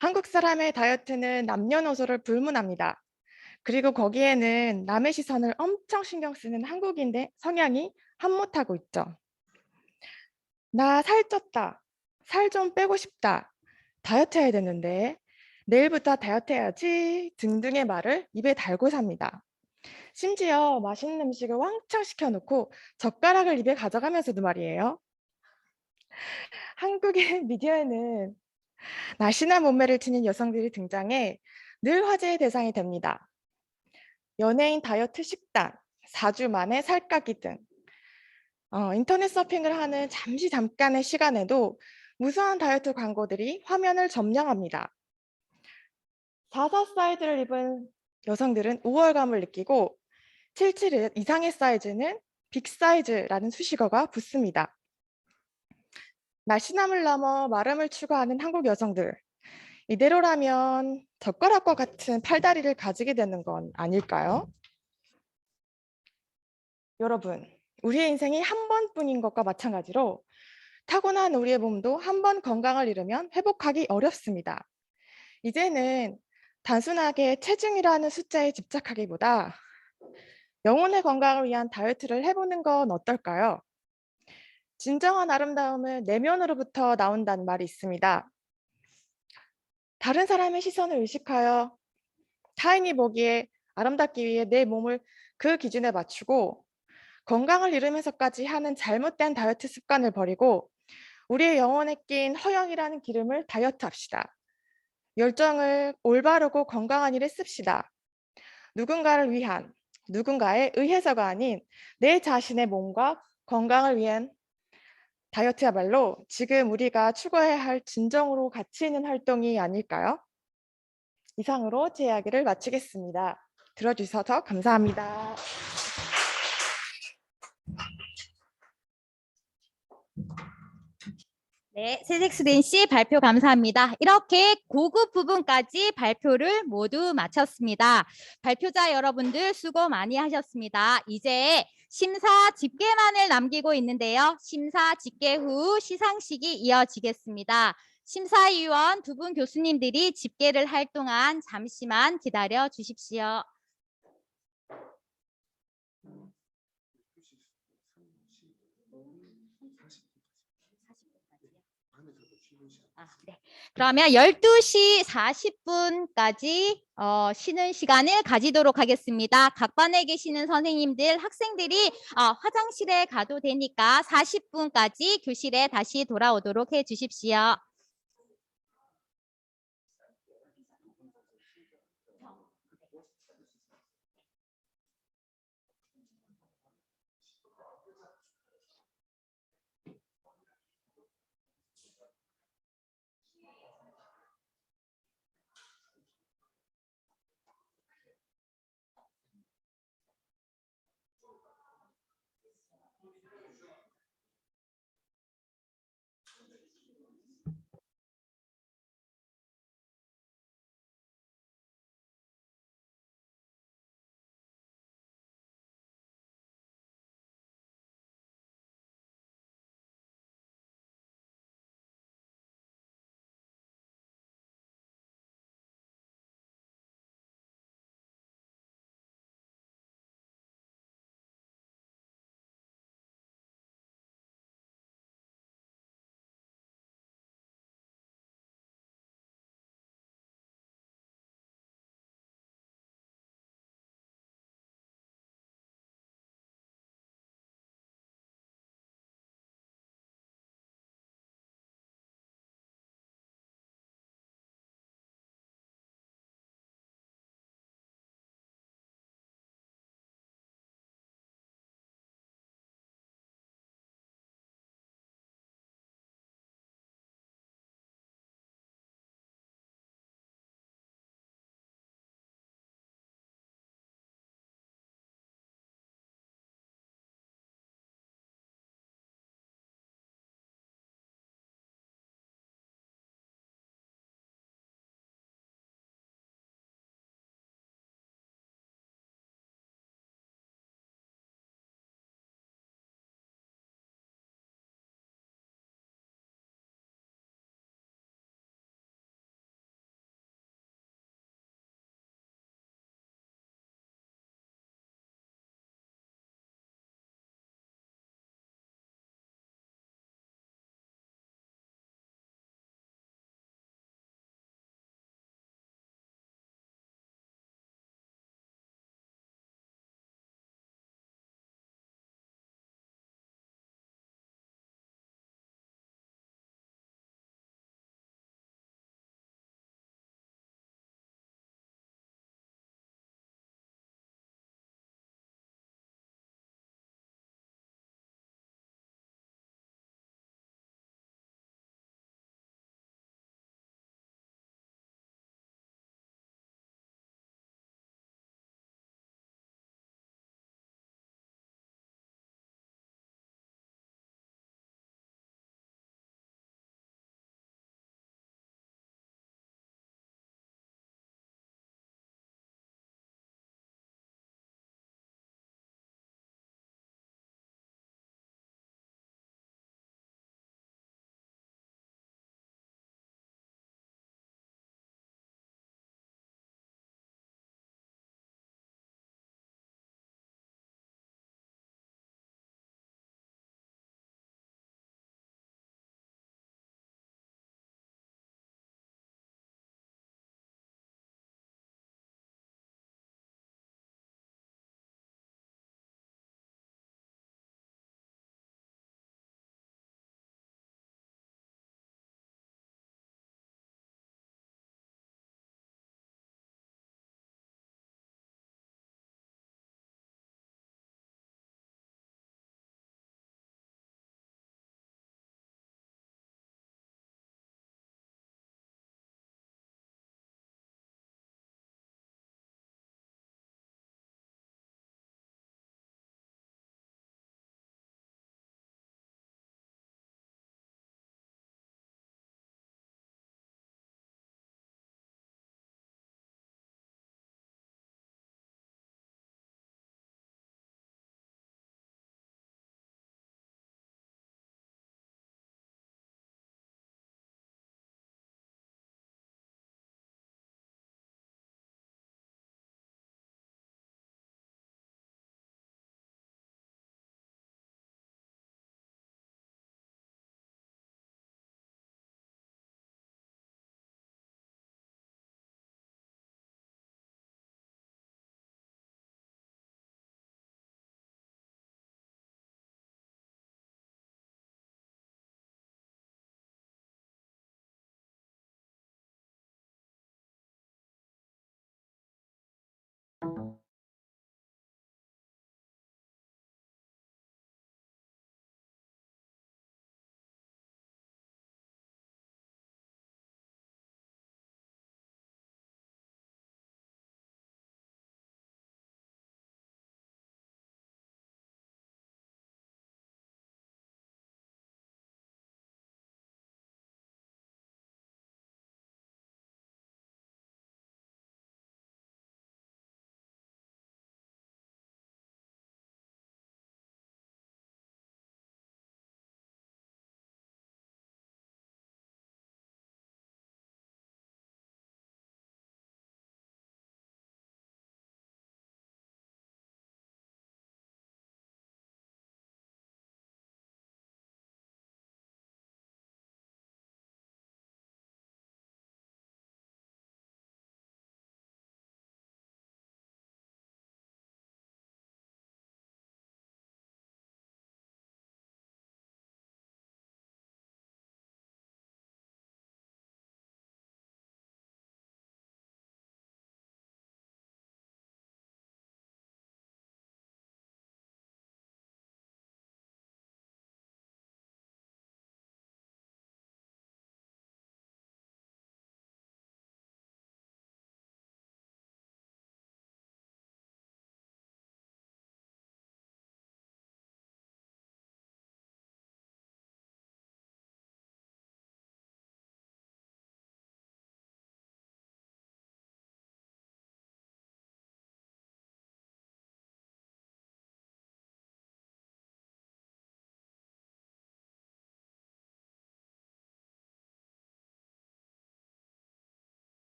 한국 사람의 다이어트는 남녀노소를 불문합니다. 그리고 거기에는 남의 시선을 엄청 신경 쓰는 한국인의 성향이 한몫하고 있죠. 나 살쪘다, 살 좀 빼고 싶다, 다이어트 해야 되는데 내일부터 다이어트 해야지 등등의 말을 입에 달고 삽니다. 심지어 맛있는 음식을 왕창 시켜놓고 젓가락을 입에 가져가면서도 말이에요. 한국의 미디어에는 날씬한 몸매를 지닌 여성들이 등장해 늘 화제의 대상이 됩니다. 연예인 다이어트 식단, 4주 만에 살 까기 등 인터넷 서핑을 하는 잠깐의 시간에도 무수한 다이어트 광고들이 화면을 점령합니다. 44 사이즈를 입은 여성들은 우월감을 느끼고 77 이상의 사이즈는 빅 사이즈라는 수식어가 붙습니다. 날씬함을 넘어 마름을 추구하는 한국 여성들. 이대로라면 젓가락과 같은 팔다리를 가지게 되는 건 아닐까요? 여러분, 우리의 인생이 한 번뿐인 것과 마찬가지로 타고난 우리의 몸도 한 번 건강을 잃으면 회복하기 어렵습니다. 이제는 단순하게 체중이라는 숫자에 집착하기보다 영혼의 건강을 위한 다이어트를 해보는 건 어떨까요? 진정한 아름다움은 내면으로부터 나온다는 말이 있습니다. 다른 사람의 시선을 의식하여 타인이 보기에 아름답기 위해 내 몸을 그 기준에 맞추고 건강을 잃으면서까지 하는 잘못된 다이어트 습관을 버리고 우리의 영혼에 낀 허영이라는 기름을 다이어트 합시다. 열정을 올바르고 건강한 일에 씁시다. 누군가를 위한, 누군가에 의해서가 아닌 내 자신의 몸과 건강을 위한 다이어트야말로 지금 우리가 추구해야 할 진정으로 가치 있는 활동이 아닐까요? 이상으로 제 이야기를 마치겠습니다. 들어주셔서 감사합니다. 네, 세색수린 씨 발표 감사합니다. 이렇게 고급 부분까지 발표를 모두 마쳤습니다. 발표자 여러분들 수고 많이 하셨습니다. 이제 심사 집계만을 남기고 있는데요. 심사 집계 후 시상식이 이어지겠습니다. 심사위원 두 분 교수님들이 집계를 할 동안 잠시만 기다려 주십시오. 네. 그러면 12시 40분까지 쉬는 시간을 가지도록 하겠습니다. 각 반에 계시는 선생님들, 학생들이 화장실에 가도 되니까 40분까지 교실에 다시 돌아오도록 해 주십시오.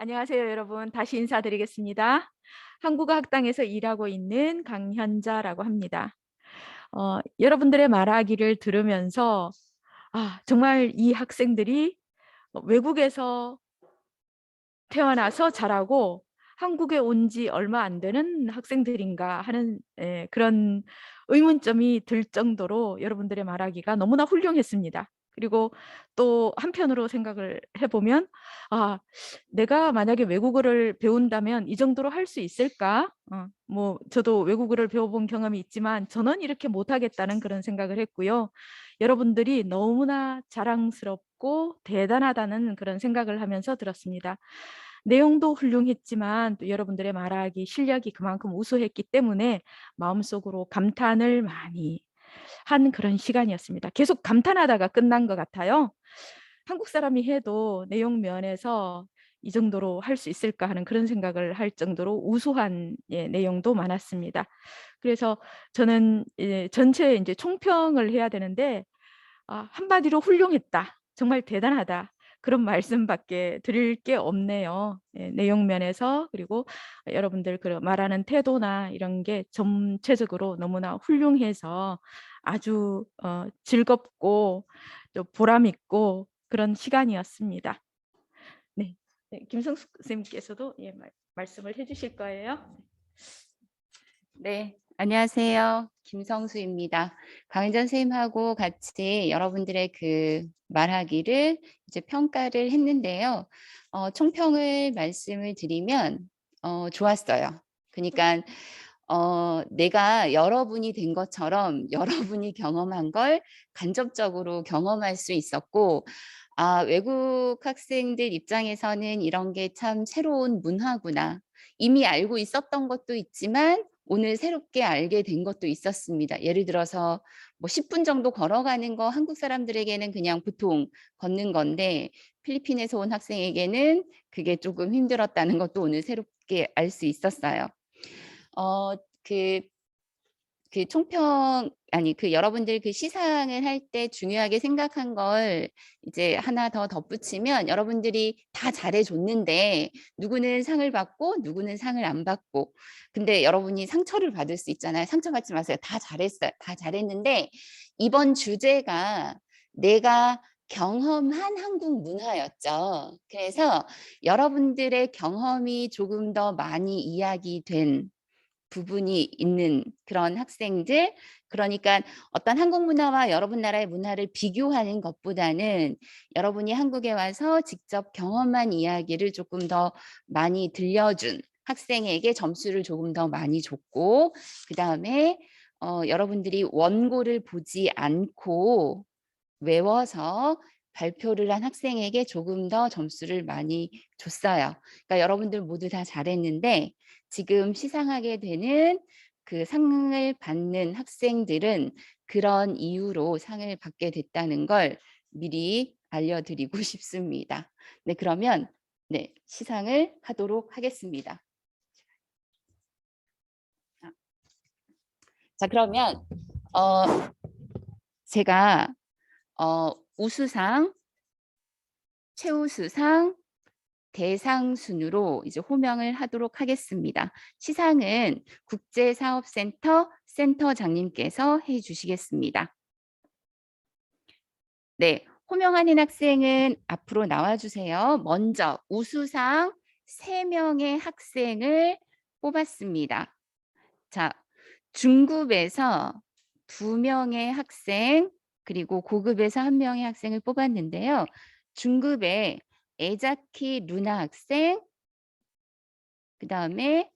안녕하세요, 여러분. 다시 인사드리겠습니다. 한국어 학당에서 일하고 있는 강현자라고 합니다. 여러분들의 말하기를 들으면서 정말 이 학생들이 외국에서 태어나서 자라고 한국에 온 지 얼마 안 되는 학생들인가 하는 그런 의문점이 들 정도로 여러분들의 말하기가 너무나 훌륭했습니다. 그리고 또 한편으로 생각을 해보면 내가 만약에 외국어를 배운다면 이 정도로 할 수 있을까? 뭐 저도 외국어를 배워본 경험이 있지만 저는 이렇게 못하겠다는 그런 생각을 했고요. 여러분들이 너무나 자랑스럽고 대단하다는 그런 생각을 하면서 들었습니다. 내용도 훌륭했지만 또 여러분들의 말하기 실력이 그만큼 우수했기 때문에 마음속으로 감탄을 많이 한 그런 시간이었습니다. 계속 감탄하다가 끝난 것 같아요. 한국 사람이 해도 내용 면에서 이 정도로 할 수 있을까 하는 그런 생각을 할 정도로 우수한 내용도 많았습니다. 그래서 저는 전체 이제 총평을 해야 되는데 한마디로 훌륭했다, 정말 대단하다, 그런 말씀밖에 드릴 게 없네요. 내용 면에서 그리고 여러분들 그 말하는 태도나 이런 게 전체적으로 너무나 훌륭해서 아주 즐겁고 또 보람 있고 그런 시간이었습니다. 네, 김성숙 선생님께서도 말씀을 해주실 거예요. 네, 안녕하세요. 김성수입니다. 강은전 선생님하고 같이 여러분들의 그 말하기를 이제 평가를 했는데요. 총평을 말씀을 드리면 좋았어요. 그러니까 내가 여러분이 된 것처럼 여러분이 경험한 걸 간접적으로 경험할 수 있었고, 외국 학생들 입장에서는 이런 게 참 새로운 문화구나. 이미 알고 있었던 것도 있지만 오늘 새롭게 알게 된 것도 있었습니다. 예를 들어서 뭐 10분 정도 걸어가는 거 한국 사람들에게는 그냥 보통 걷는 건데 필리핀에서 온 학생에게는 그게 조금 힘들었다는 것도 오늘 새롭게 알 수 있었어요. 그 총평 여러분들 그 시상을 할 때 중요하게 생각한 걸 이제 하나 더 덧붙이면, 여러분들이 다 잘해줬는데 누구는 상을 받고 누구는 상을 안 받고, 근데 여러분이 상처를 받을 수 있잖아요. 상처받지 마세요. 다 잘했어요. 다 잘했는데 이번 주제가 내가 경험한 한국 문화였죠. 그래서 여러분들의 경험이 조금 더 많이 이야기된 부분이 있는 그런 학생들, 그러니까 어떤 한국 문화와 여러분 나라의 문화를 비교하는 것보다는 여러분이 한국에 와서 직접 경험한 이야기를 조금 더 많이 들려준 학생에게 점수를 조금 더 많이 줬고, 그 다음에 여러분들이 원고를 보지 않고 외워서 발표를 한 학생에게 조금 더 점수를 많이 줬어요. 그러니까 여러분들 모두 다 잘했는데 지금 시상하게 되는 그 상을 받는 학생들은 그런 이유로 상을 받게 됐다는 걸 미리 알려드리고 싶습니다. 네, 그러면 시상을 하도록 하겠습니다. 자, 그러면 제가 우수상, 최우수상, 대상 순으로 이제 호명을 하도록 하겠습니다. 시상은 국제사업센터 센터장님께서 해주시겠습니다. 네, 호명하는 학생은 앞으로 나와주세요. 먼저 우수상 3명의 학생을 뽑았습니다. 자, 중급에서 2명의 학생, 그리고 고급에서 1명의 학생을 뽑았는데요. 중급에 에자키 루나 학생, 그 다음에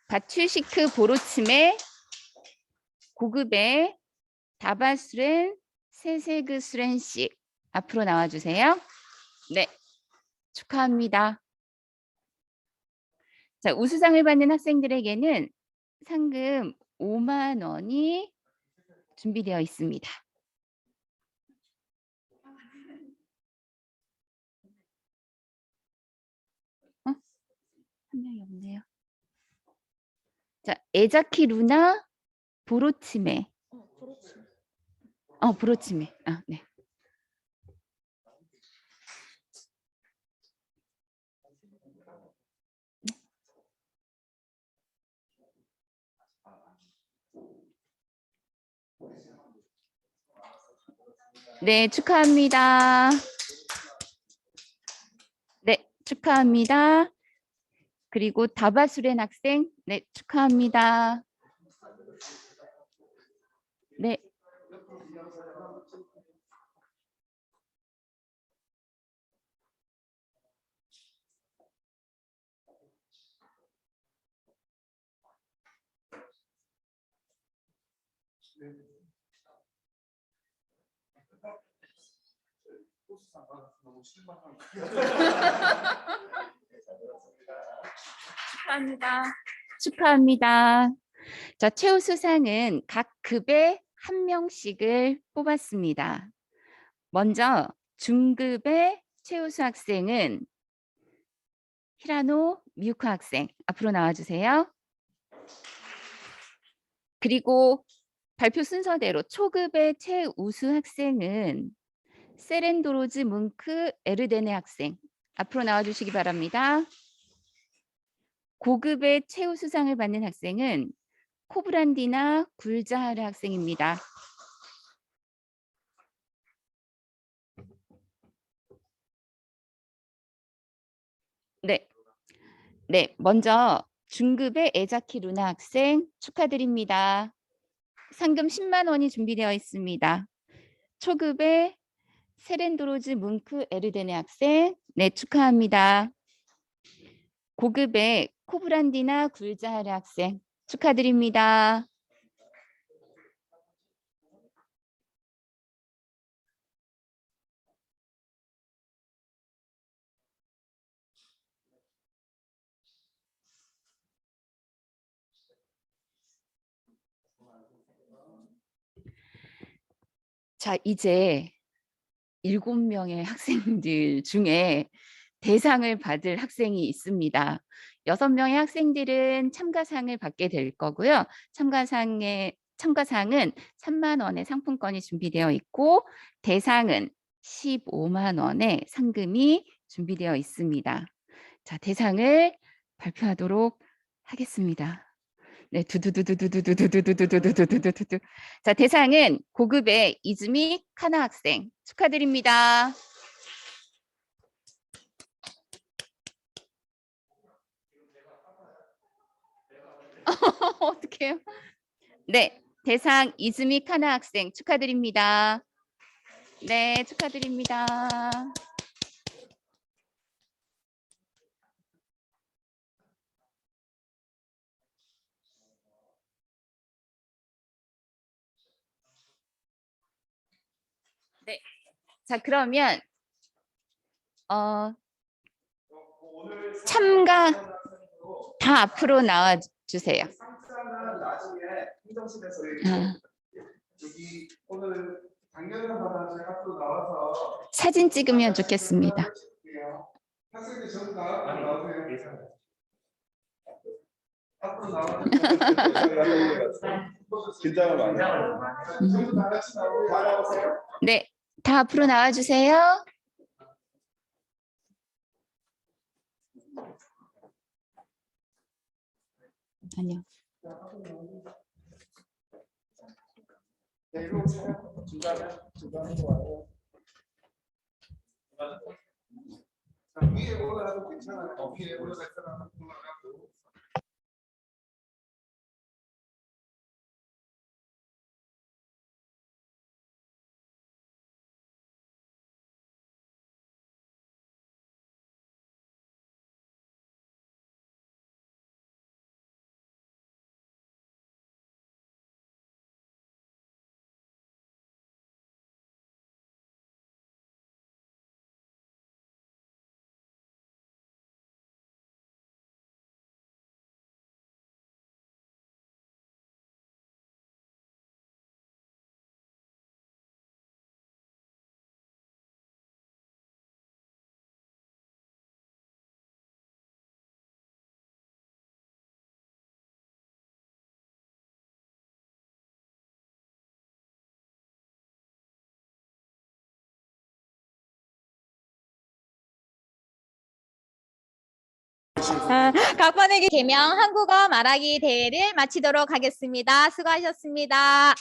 바튜시크 보로츠메, 고급에 다바스렌 세세그스렌 씨 앞으로 나와주세요. 네, 축하합니다. 자, 우수상을 받는 학생들에게는 상금 5만 원이 준비되어 있습니다. 한 명이 없네요. 자, 에자키 루나 보로치메. 보로치메. 네. 네, 축하합니다. 네, 축하합니다. 그리고 다바수렌 학생, 네, 축하합니다. 네. 축하합니다. 축하합니다. 자, 최우수상은 각 급에 한 명씩을 뽑았습니다. 먼저 중급의 최우수 학생은 히라노 미유코 학생 앞으로 나와주세요. 그리고 발표 순서대로 초급의 최우수 학생은 세렌도로즈 뭉크 에르데네 학생 앞으로 나와주시기 바랍니다. 고급의 최우수상을 받는 학생은 코브란디나 굴자하르 학생입니다. 네, 먼저 중급의 에자키 루나 학생 축하드립니다. 상금 10만 원이 준비되어 있습니다. 초급의 세렌도로즈 뭉크 에르데네 학생, 네, 축하합니다. 고급의 코브란디나 굴자하르 학생 축하드립니다. 자, 이제 7명의 학생들 중에 대상을 받을 학생이 있습니다. 6명의 학생들은 참가상을 받게 될 거고요. 참가상은 3만 원의 상품권이 준비되어 있고 대상은 15만 원의 상금이 준비되어 있습니다. 자, 대상을 발표하도록 하겠습니다. 네, 두두두두두두두두두두두두두두두. 자, 대상은 고급의 이즈미 카나 학생 축하드립니다. 어떡해요? 네, 대상 이즈미 카나 학생 축하드립니다. 네, 축하드립니다. 네, 자, 그러면 참가 다 앞으로 나와 주세요. 사진 찍으면 좋겠습니다. 네, 다 앞으로 나와 주세요. 안녕. 각반에게 개명 한국어 말하기 대회를 마치도록 하겠습니다. 수고하셨습니다.